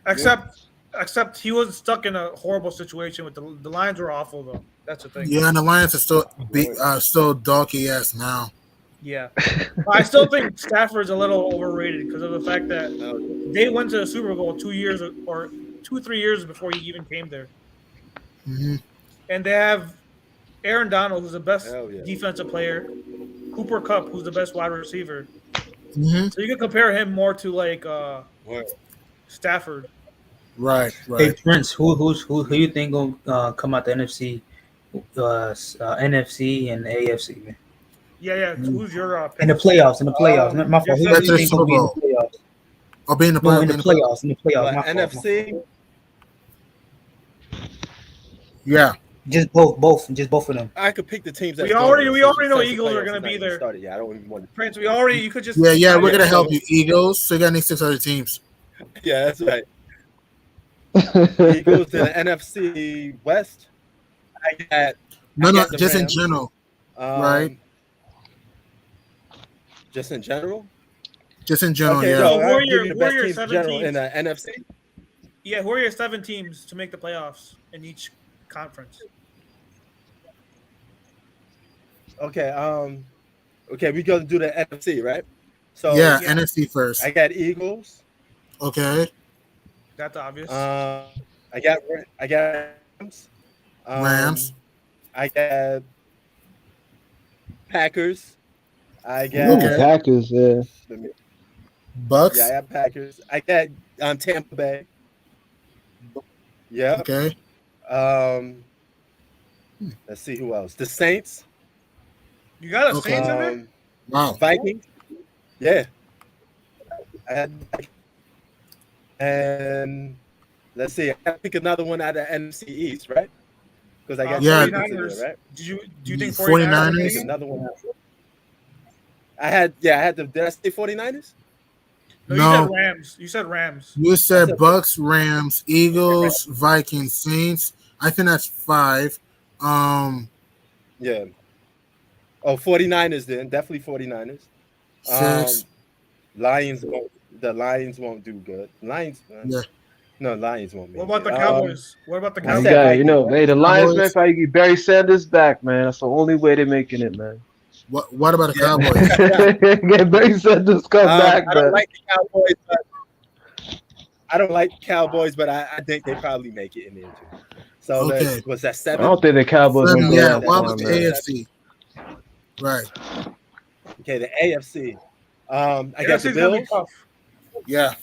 Except he was stuck in a horrible situation with the Lions were awful though. That's the thing. Yeah, and the Lions are still doggy ass now. Yeah, but I still think Stafford's a little overrated because of the fact that they went to the Super Bowl 3 years before he even came there. Mm-hmm. And they have Aaron Donald, who's the best defensive player, Cooper Kupp, who's the best wide receiver. Mm-hmm. So you can compare him more to like Stafford. Right. Hey Prince, who you think gonna come out the NFC, NFC and AFC? Man? Yeah. Who's your in the playoffs? My fault. Who do you think gonna be in the playoffs? I'll be in the playoffs. In the playoffs. In the playoffs. NFC. Yeah. Just both of them. I could pick the teams. We already know Eagles are gonna be there. Yeah, I don't even want to. Prince, you could just. Yeah, we're gonna help you, Eagles. So you got any 6 other teams? Yeah, that's right. Eagles in the NFC West. No, just in general. Right. Just in general. Just in general. Okay, yeah. so who are your 7 teams in the NFC? Yeah, who are your 7 teams to make the playoffs in each conference? Okay. Okay, we go to do the NFC, right? So yeah, NFC first. I got Eagles. Okay. That's obvious. I got Rams. Rams. I got Packers. I got Packers. Yeah. Bucks. Yeah, I got Packers. I got Tampa Bay. Yeah. Okay. Let's see who else. The Saints. You got a Saints in there? Wow. Vikings. Yeah. And let's see. I pick another one out of NFC East, right? Because I got 49ers. There, right? Do you think 49ers? Another one out. I had the. Did I say 49ers? No, you said Rams. You said Rams. You said Bucks, Rams, Eagles, Vikings, Saints. I think that's 5. Yeah. Oh, 49ers then. Definitely 49ers. 6. Lions won't do good. Lions. Yeah. No, Lions won't. What about the Cowboys? What about the You Cowboys? got, hey, the Lions, man, if I get Barry Sanders back, man, that's the only way they're making it, man. What about the Cowboys? Get Barry Sanders come back, I don't like the Cowboys, I don't like Cowboys, but I think they probably make it in there too. So was that 7? I don't think the Cowboys. Yeah. What about the AFC? Right. Okay, the AFC. I got the Bills. Yeah.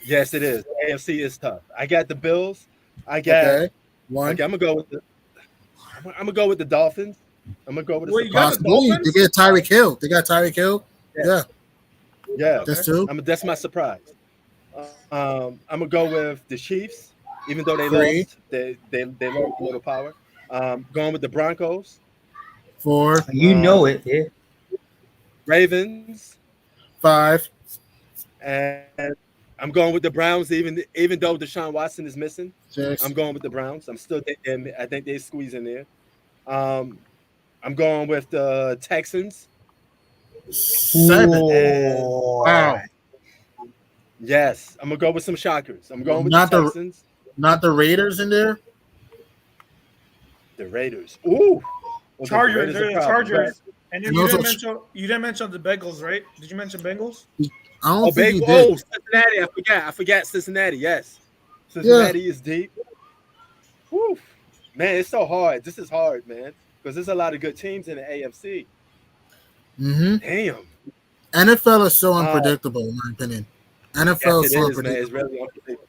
Yes, it is. The AFC is tough. I got the Bills. I got one. Okay, I'm gonna go with the Dolphins. I'm gonna go with the Dolphins. They get Tyreek Hill. Yeah. That's 2. That's my surprise. I'm gonna go with the Chiefs, even though they lost. They lost a little power. Going with the Broncos. 4. You know it, yeah. Ravens. 5. And I'm going with the Browns, even though Deshaun Watson is missing. 6. I'm going with the Browns. I think they squeeze in there. I'm going with the Texans. 7. Wow. Yes, I'm gonna go with some shockers. I'm going with the Texans. Not the Raiders in there. The Raiders. Ooh. Chargers. The Chargers. And you didn't mention the Bengals, right? Did you mention Bengals? I don't think you did. Cincinnati. I forgot Cincinnati. Yes. Cincinnati is deep. Woo. Man, it's so hard. This is hard, man. Because there's a lot of good teams in the AFC. Mm-hmm. Damn. NFL is so unpredictable, in my opinion. NFL is so unpredictable. It's really unpredictable.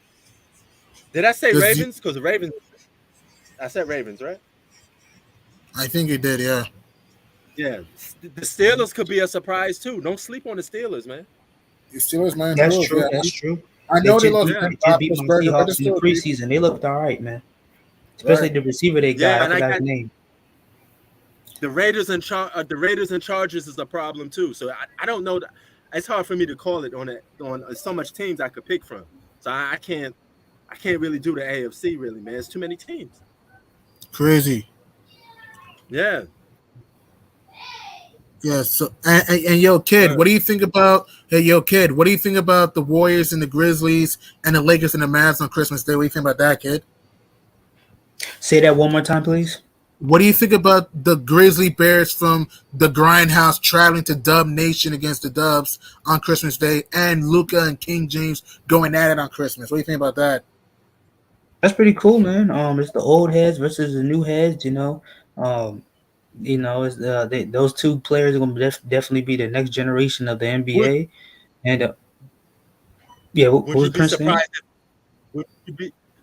Did I say Does Ravens? Because the Ravens. I said Ravens, right? I think you did, yeah. Yeah. The Steelers could be a surprise too. Don't sleep on the Steelers, man. The Steelers might That's improve. true. Yeah. That's true. I know they just lost beat, Yeah. they just beat my Roethlisberger, but they're Seahawks in the still a decent. preseason. They looked all right, man. Especially Right. the receiver they got. Yeah, I and I forgot got- his name. The Raiders and Chargers is a problem too. So I don't know. It's hard for me to call it on so much teams I could pick from. So I can't really do the AFC really, man. It's too many teams. Crazy. Yeah. Yeah. So and yo, kid, what do you think about? Hey, yo, kid, what do you think about the Warriors and the Grizzlies and the Lakers and the Mavs on Christmas Day? What do you think about that, kid? Say that one more time, please. What do you think about the Grizzly Bears from the Grindhouse traveling to Dub Nation against the Dubs on Christmas Day, and Luka and King James going at it on Christmas? What do you think about that? That's pretty cool, man. It's the old heads versus the new heads. It's those two players are going to definitely be the next generation of the NBA. What was Prince saying?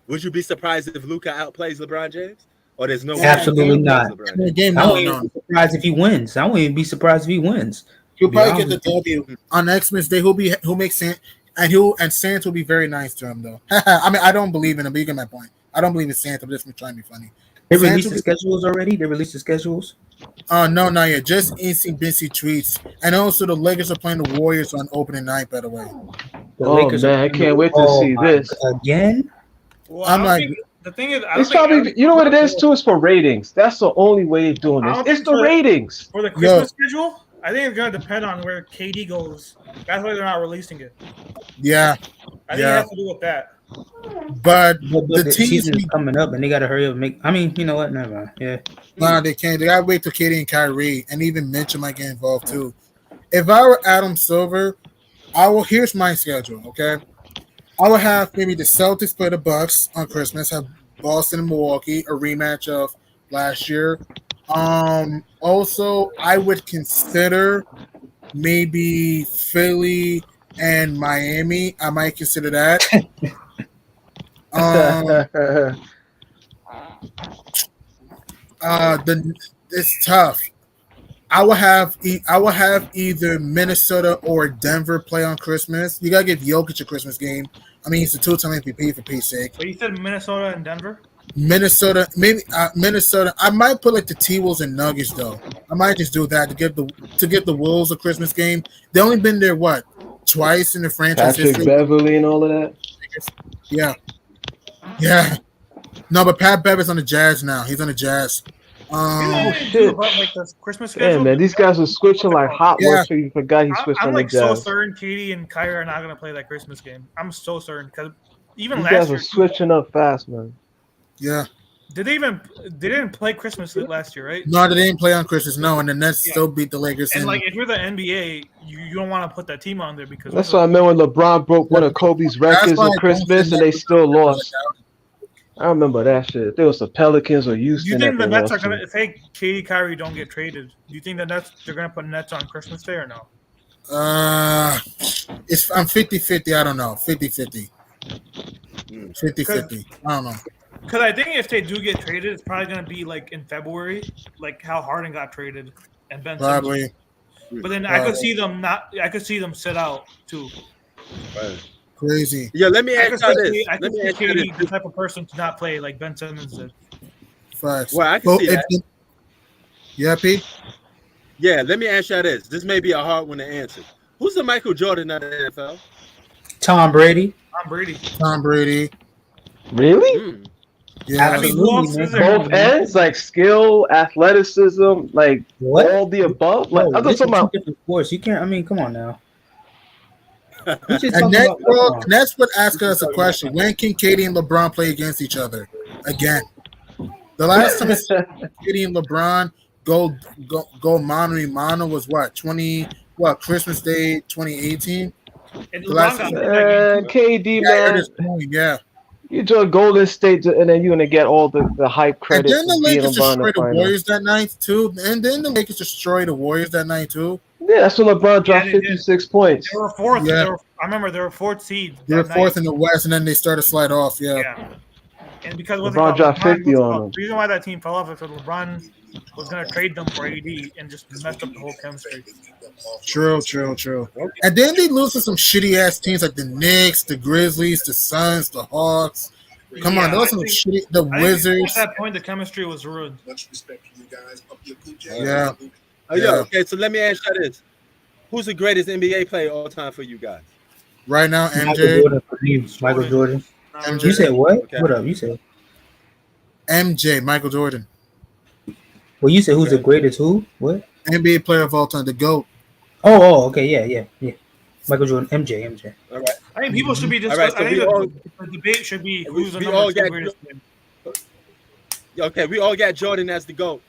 Would you be surprised if Luka outplays LeBron James? Or there's no way Absolutely he not. outplays LeBron James? Game, I no, wouldn't no. even be surprised if he wins. I wouldn't even be surprised if he wins. He'll be probably get honest. the W on Xmas Day. He'll make Sans, and Sans will be very nice to him though. I mean, I don't believe in him, but you get my point. I don't believe in Santa, but just trying to be funny. They Sans released will the schedules already? They released the schedules? No, not yet. Just instant Bincy tweets, and also the Lakers are playing the Warriors on opening night. By the way, The Oh Lakers man, are I can't wait to see this. again. Well, I'm I don't like- think, the thing is, I don't It's think- probably, you know what it is too. It's for ratings. That's the only way of doing I this. don't It's think the so. ratings. For the Christmas schedule, I think it's gonna depend on where KD goes. That's why they're not releasing it. yeah, I think it has to do with that. but But the the teams, season is coming up, and they got to hurry up and make. I mean, you know what? Never mind. Yeah. nah, they can't. They gotta wait till Katie and Kyrie, and even Mitchell might get involved too. If I were Adam Silver, I will. Here's my schedule. Okay, I would have maybe the Celtics play the Bucks on Christmas. Have Boston and Milwaukee, a rematch of last year. Also, I would consider maybe Philly and Miami. I might consider that. It's tough. I will have either Minnesota or Denver play on Christmas. You gotta give Jokic a Christmas game. I mean, he's a two-time MVP for peace sake. But you said Minnesota and Denver. Minnesota, maybe Minnesota. I might put like the T-Wolves and Nuggets though. I might just do that to give the Wolves a Christmas game. They only been there twice in the franchise Patrick history. Beverly and all of that. Yeah. No, but Pat Bever's on the Jazz now. He's on the Jazz. shit. About, like, the Christmas schedule. Yeah, man, these guys are switching like hot work. So you forgot he switched I'm on like the so Jazz. certain Katie and Kyrie are not gonna play that Christmas game. I'm so certain because even These last guys year, are switching up fast, man. Yeah. they didn't play Christmas last year, right? No, they didn't play on Christmas. No, and the Nets still beat the Lakers. And like, if you're the NBA, you don't want to put that team on there because That's what I meant when LeBron broke one of Kobe's records why on I Christmas don't and they think still lost. I remember that shit. There was the Pelicans or Do you Houston. think that the they Nets are lost to. gonna say Katie Kyrie don't get traded? Do you think the Nets they're gonna put Nets on Christmas Day or no? I'm 50-50. I don't know. 50-50. 50-50. I don't know. Because I think if they do get traded, it's probably gonna be like in February, like how Harden got traded and Ben Simmons. Probably. But then I could see them not. I could see them sit out too. Crazy. Yeah, let me I ask could you see, this. I Let could me see ask you Katie this. the type of person to not play like Ben Simmons did. Facts. Well, I can see that. Yeah, P? Yeah, let me ask you this. This may be a hard one to answer. Who's the Michael Jordan of the NFL? Tom Brady. Tom Brady. Tom Brady. Really? Yeah. I mean, who else is there? Both ends, like skill, athleticism, like What? all the above. Like Bro, I'm this talking is two about. different sports. You can't. I mean, come on now. We just And talking that's about what, LeBron. and that's what asking us a question. When can Katie and LeBron play against each other again? The last time Katie and LeBron go mano a mano was Christmas Day 2018? And The LeBron last- got hit that game, too. KD, Yeah, I heard man, his point, yeah. you join Golden State, and then you're gonna get all the hype And credit then the for being Lakers LeBron in the destroyed the finals. Warriors that night too. And then the Lakers destroyed the Warriors that night too. Yeah, that's when LeBron dropped they did. 56 points. They were fourth. Yeah. I remember they were fourth seed. They were that fourth night. in the West, and then they started to slide off. Yeah. Yeah. And because LeBron dropped 50 on them. The reason why that team fell off is because LeBron was going to trade them for AD and just messed up the whole chemistry. True. And then they lose to some shitty ass teams like the Knicks, the Grizzlies, the Suns, the Hawks. Come on, those are some shitty. The Wizards. At that point, the chemistry was ruined. Yeah. Oh, yeah. Okay, so let me ask you this: who's the greatest NBA player all time for you guys? Right now, Michael MJ. Jordan, Michael Jordan. MJ. You said what? Okay. What up? You said. MJ, Michael Jordan. Well, you said who's the greatest? Who? What? NBA player of all time, the GOAT. Oh, okay, yeah. Michael Jordan, MJ. All right. I think people should be All right, so I think the debate should be who's the number two greatest player. Okay, we all got Jordan as the GOAT.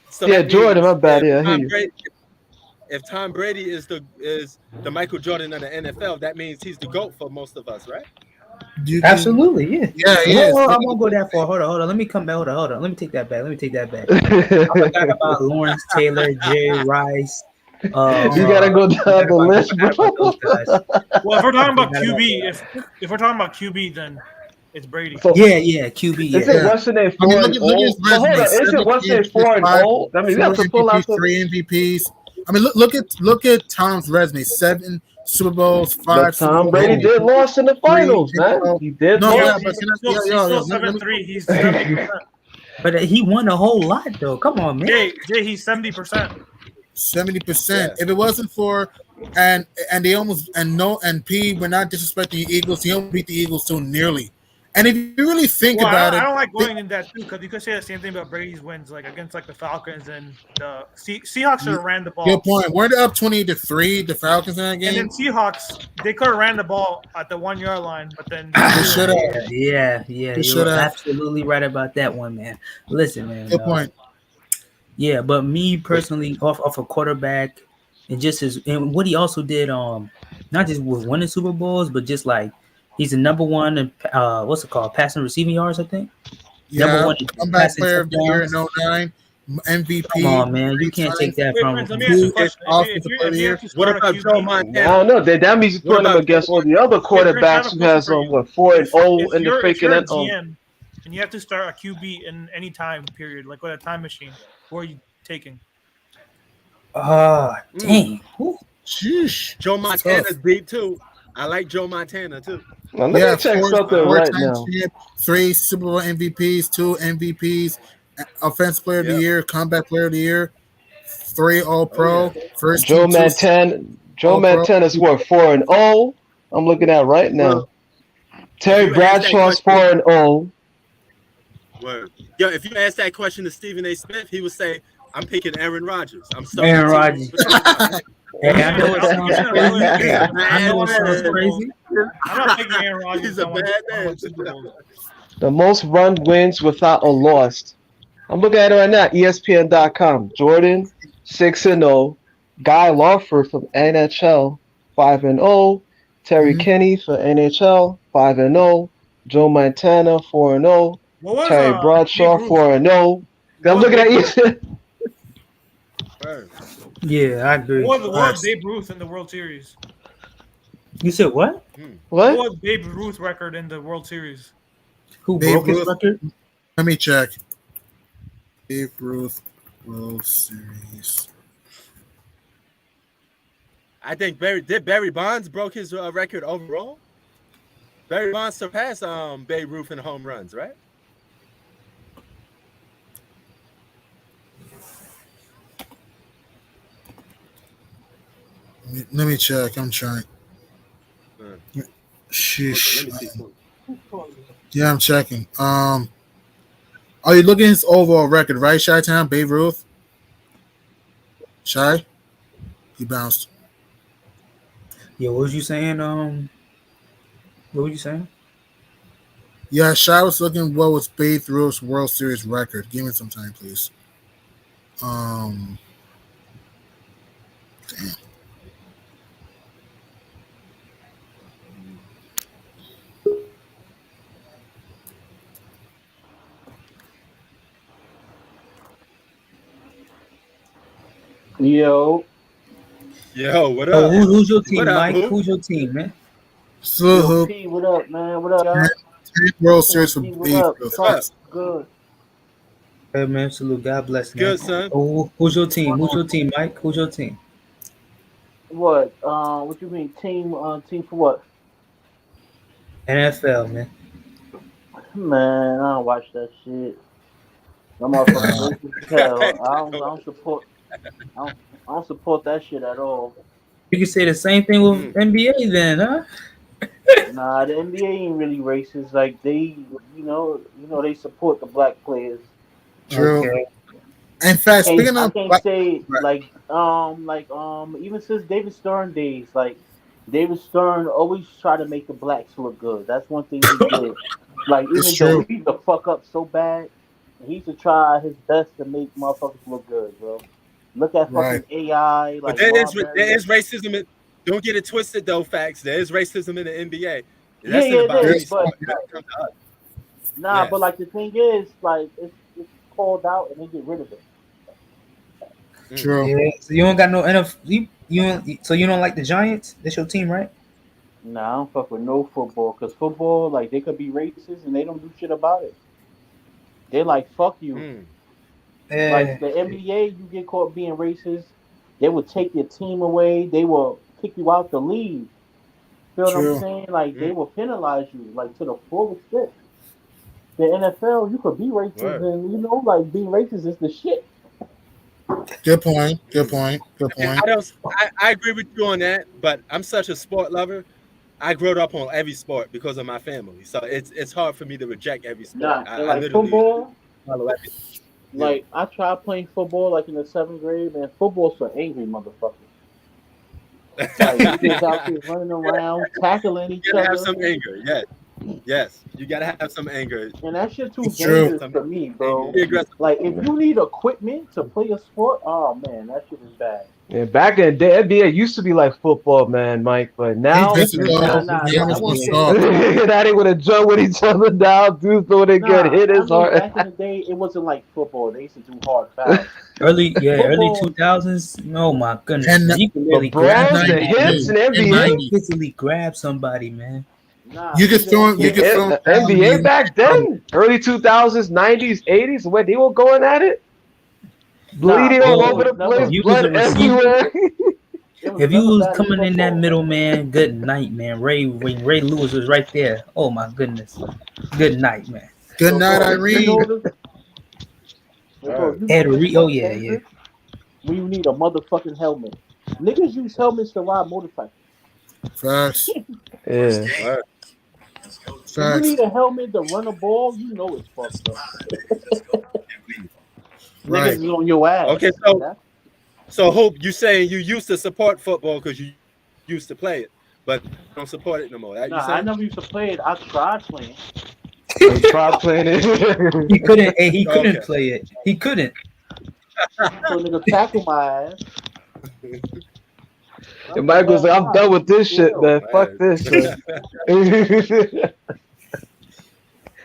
So Yeah, that means Jordan, my bad. if Yeah, I Tom hear you. Brady- If Tom Brady is the Michael Jordan of the NFL, that means he's the GOAT for most of us, right? Absolutely, yeah. Yeah, he is. I won't go that far. Hold on. Let me come back. Hold on. Let me take that back. I forgot about Lawrence Taylor, Jay Rice. You gotta go down the list, bro. Well, if we're talking about QB, if we're talking about QB, then it's Brady. Yeah, QB. Yeah. Is it what's the name? 4 and 0? Hold on, is it what's the name? 4 and 0? I mean, we have to pull out the 3 MVPs. I mean, look at Tom's resume: 7 Super Bowls, 5. Tom Brady did lost in the finals, man. He did. No, lose. but He's still 7-3. He's 70%. But he won a whole lot, though. Come on, man. Jay, he's 70%. 70%. If it wasn't for and they almost and P, we're not disrespecting the Eagles. He almost beat the Eagles so nearly. And if you really think about it, I don't like going in that too because you could say the same thing about Brady's wins, like against like the Falcons and the Seahawks should have ran the ball. Good point. Weren't they up 20-3? The Falcons in that game. And then Seahawks, they could have ran the ball at the 1 yard line, but then they should have. Yeah. You're absolutely right about that one, man. Listen, man. Good point. Yeah, but me personally, off a quarterback, and what he also did, not just with winning Super Bowls, but just like he's the number one in what's it called, passing receiving yards, I think. Yeah, number one comeback player of the year in 09, MVP. Come on, man, you can't take that from him. Let me ask you a question. What about Joe Montana? I don't know. That means you're putting him against all the other quarterbacks who has 4 and 0 in the freaking end. GM, and you have to start a QB in any time period, like with a time machine. Who are you taking? Dang. Sheesh. Joe Montana's beat too. I like Joe Montana too. Now, let me check something right now. 3 Super Bowl MVPs, 2 MVPs, Offensive Player of the Year, Comeback Player of the Year, 3 All-Pro. First Joe Montana's what, 4 and 0. I'm looking at right now. Terry Bradshaw's 4 and 0. Word. Yo, if you ask that question to Stephen A. Smith, he would say, "I'm picking Aaron Rodgers." I'm so Aaron Rodgers. Hey, I know it sounds crazy. I'm not taking Aaron Rodgers. He's a bad man. The most run wins without a loss. I'm looking at it right now. ESPN.com. Jordan 6 and 0. Guy Lawford from NHL 5 and 0. Terry Kinney for NHL 5 and 0. Joe Montana 4 and 0. Terry Bradshaw 4 and 0. I'm looking at ESPN. Yeah, I agree. What was Babe Ruth in the World Series? You said what? What? What was Babe Ruth record in the World Series? Who broke his record? Let me check. Babe Ruth World Series. I think Barry Bonds broke his record overall. Barry Bonds surpassed Babe Ruth in home runs, right? Let me check. I'm trying. Sheesh. Yeah, I'm checking. Are you looking at his overall record, right, Chi-Town? Babe Ruth? Shy? He bounced. Yeah, what was you saying? What were you saying? Yeah, Shy was looking what was Babe Ruth's World Series record. Give me some time, please. Damn. Yo, what up? Who's your team, What up, Mike? who? Who's your team, man? Salute, Yo, Hoop. P, what up, man? What up, y'all? 10 World Series for P, what beef. up? Real Fuck, fast. good. Hey, man, salute. God bless, man. Good, son. Who's your team? Who's your team, Mike? Who's your team? What? What you mean, team? Team for what? NFL, man. Man, I don't watch that shit. That motherfucker racist as hell. I don't support. I don't support that shit at all. You can say the same thing with NBA, then, huh? Nah, the NBA ain't really racist. Like they, they support the black players. True. Okay. In fact, I speaking of can't black, say even since David Stern days, like David Stern always try to make the blacks look good. That's one thing he did. Like It's even though true. he used to fuck up so bad, he used to try his best to make motherfuckers look good, bro. Look at Right. fucking AI. But Like there Marbury. is racism. Don't get it twisted, though. Facts. There is racism in the NBA. Yeah, That's in it about is, any sport. but nah. Yeah. But like the thing is, like it's called out and they get rid of it. True. Yeah. So you don't got no NFL. So you don't like the Giants? That's your team, right? Nah, I don't fuck with no football because football, like they could be racist and they don't do shit about it. They like fuck you. Like the NBA, you get caught being racist, they will take your team away. They will kick you out the league. Feel what I'm saying? Like they will penalize you, like to the full extent. The NFL, you could be racist, and like being racist is the shit. Good point. I agree with you on that, but I'm such a sport lover. I grew up on every sport because of my family, so it's hard for me to reject every sport. Nah, like football. follow everything. Like I tried playing football, like in the 7th grade, man. Football's for angry motherfuckers. Like you just out there running around, tackling each other. You gotta have some anger, yes. You gotta have some anger. And that shit too dangerous for me, bro. Like if you need equipment to play a sport, oh man, that shit is bad. Yeah, back in the day, NBA used to be like football, man, Mike. But now, That ain't gonna jump with each other now. Dudes don't get hit as hard. Back in the day, it wasn't like football. They used to do hard fouls. early 2000s. Oh my goodness, And you can really grab the hits and NBA. Physically grab somebody, man. You could throw NBA back then, early 2000s, 90s, 80s, where they were going at it. Bleeding all over the place, blood everywhere. If you was coming in that middle, man, good night, man. Ray Lewis was right there. Oh my goodness. Good night, man. Good night, Irene. Ed Reed, oh yeah. We need a motherfucking helmet. Niggas use helmets to ride motorcycles. Facts. Yeah. If you need a helmet to run a ball, you know it's fucked up. Right. Niggas is on your ass. Okay, so Hope, you saying you used to support football because you used to play it, but don't support it no more. That I never used to play it. I tried playing. Tried playing it. He couldn't. He couldn't play it. He couldn't. So nigga tackle my ass. And Michael's like, I'm done with this shit, man. Fuck this shit.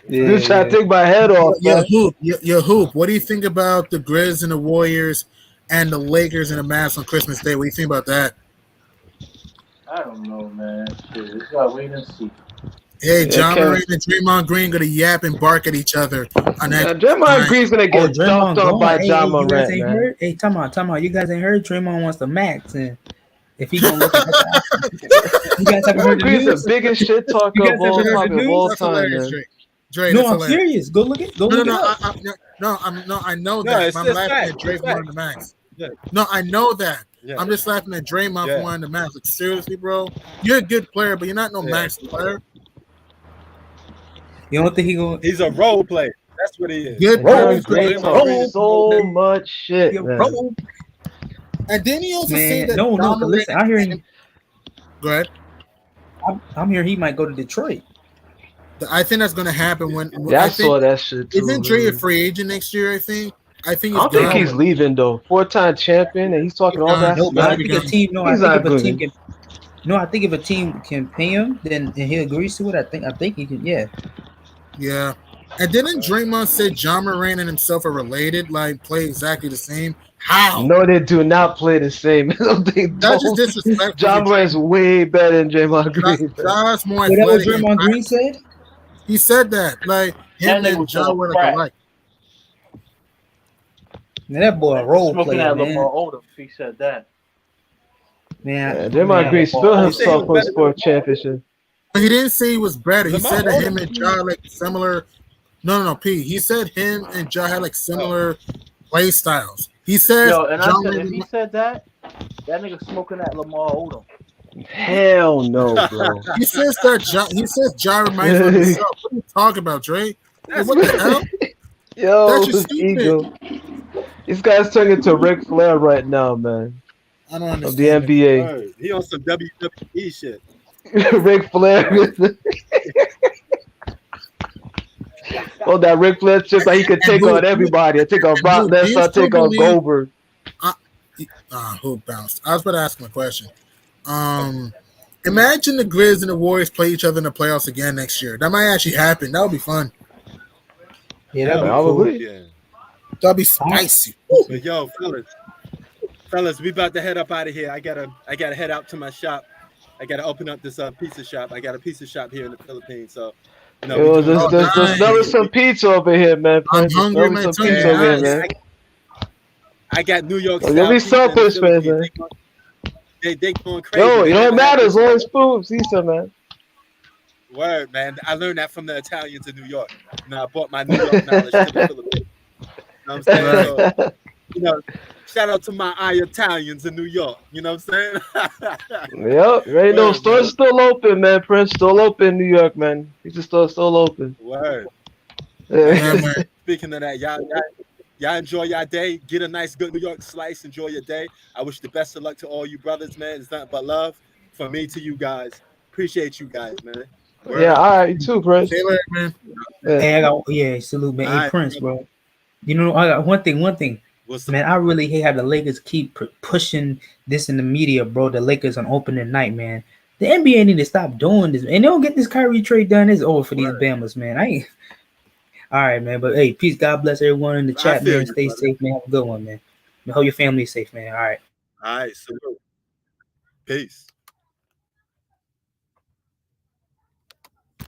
Just trying to take my head off. Your hoop. What do you think about the Grizz and the Warriors and the Lakers and the Mavs on Christmas Day? What do you think about that? I don't know, man. Shit, we gotta wait and see. Hey, John Moran and Draymond Green gonna yap and bark at each other. On that Draymond Green's gonna get dumped on by John Moran. Hey, time out. You guys ain't heard Draymond wants the max, and if he gonna look at that, you guys haven't heard the news? Green's the biggest shit talker of all time, man. Dre, no, I'm serious. Go look it. I know that. I'm laughing at Dre wanting the max. Yeah. No, I know that. Yeah. I'm just laughing at Draymond for wanting the max. Like, seriously, bro, you're a good player, but you're not no max player. You don't think He's a role player. That's what he is. Good role player. So much shit. And then he also say that. No. Listen, I hear him. Go ahead. I'm here. He might go to Detroit. I think that's going to happen when. I saw that shit too. Isn't Dre a free agent next year? I think. I don't think he's leaving though. 4-time champion, and he's talking all that. No, I think a team. No, I think if a team can. No, I think if a team can pay him, then and he agrees to it. I think he can. Yeah. Yeah. And didn't Draymond say John Moran and himself are related, like play exactly the same? How? No, they do not play the same. They That's just don't. disrespectful. John Moran is way better than Draymond Green. John's more Is that what athletic. Draymond Green said? He said that. Like him That nigga and was John on were like crack. alike. Man, that boy a role Smoking player, that man. Lamar Odom. He said that. Yeah, Draymond Green spilled himself for a sport championship. But he didn't say he was better. He Lamar said that him Odom- and Ja like similar. No, P. He said him and Ja had like similar play styles. He says Yo, and I John said, if Moran- he said that nigga smoking that Lamar Odom. Hell no, bro. he says that he says Ja reminds him of himself. What are you talking about, Dre? Like, what the hell? Yo, That's just his stupid. ego. These guys turning into Ric Flair right now, man. I don't Of the understand. NBA. Word. He on some WWE shit. Ric Flair. Oh, that Ric Flair chip that he could take on everybody. Take on Brock Lesnar, take on Goldberg. Who bounced? I was about to ask him a question. Imagine the Grizz and the Warriors play each other in the playoffs again next year. That might actually happen. That would be fun. Yeah, that'd be Probably. cool. Yeah. That'd be spicy. But yo, fellas, we about to head up out of here. I gotta head out to my shop. I gotta open up this pizza shop. I got a pizza shop here in the Philippines. So, you know, Yo, we doing- there's never some pizza over here, man. I'm There's hungry, never man. some Tell me, pizza over here, guys. man. I got New York Well, style. you'll be pizza in the selfish, man. Philippines. They going crazy. Yo, it They don't have matter this- as long as food. Pizza, man. Word, man. I learned that from the Italians in New York. You know, I brought my New York knowledge to the Philippines. You know what I'm saying? So, you know, shout out to my Italians in New York. You know what I'm saying? Yep, right. No, Word, store's man. still open, man. Prince still open in New York, man. Pizza store's still open. Word. Yeah, man. Speaking of that, y'all enjoy your day. Get a nice, good New York slice. Enjoy your day. I wish the best of luck to all you brothers, man. It's nothing but love from me to you guys. Appreciate you guys, man. Word Yeah, up. all right, you too, Prince. Say later, man. Hey, I got salute, man. Hey, Alright, Prince, bro. You know, I got one thing. What's the Man, I really hate how the Lakers keep pushing this in the media, bro. The Lakers on opening night, man. The NBA need to stop doing this, and they don't get this Kyrie trade done. It's over for these Bamas, man. I ain't. All right, man. But hey, peace. God bless everyone in the I chat, feel man. you, Stay brother. safe, man. Have a good one, man. Hope your family is safe, man. All right. All right, salute. Peace.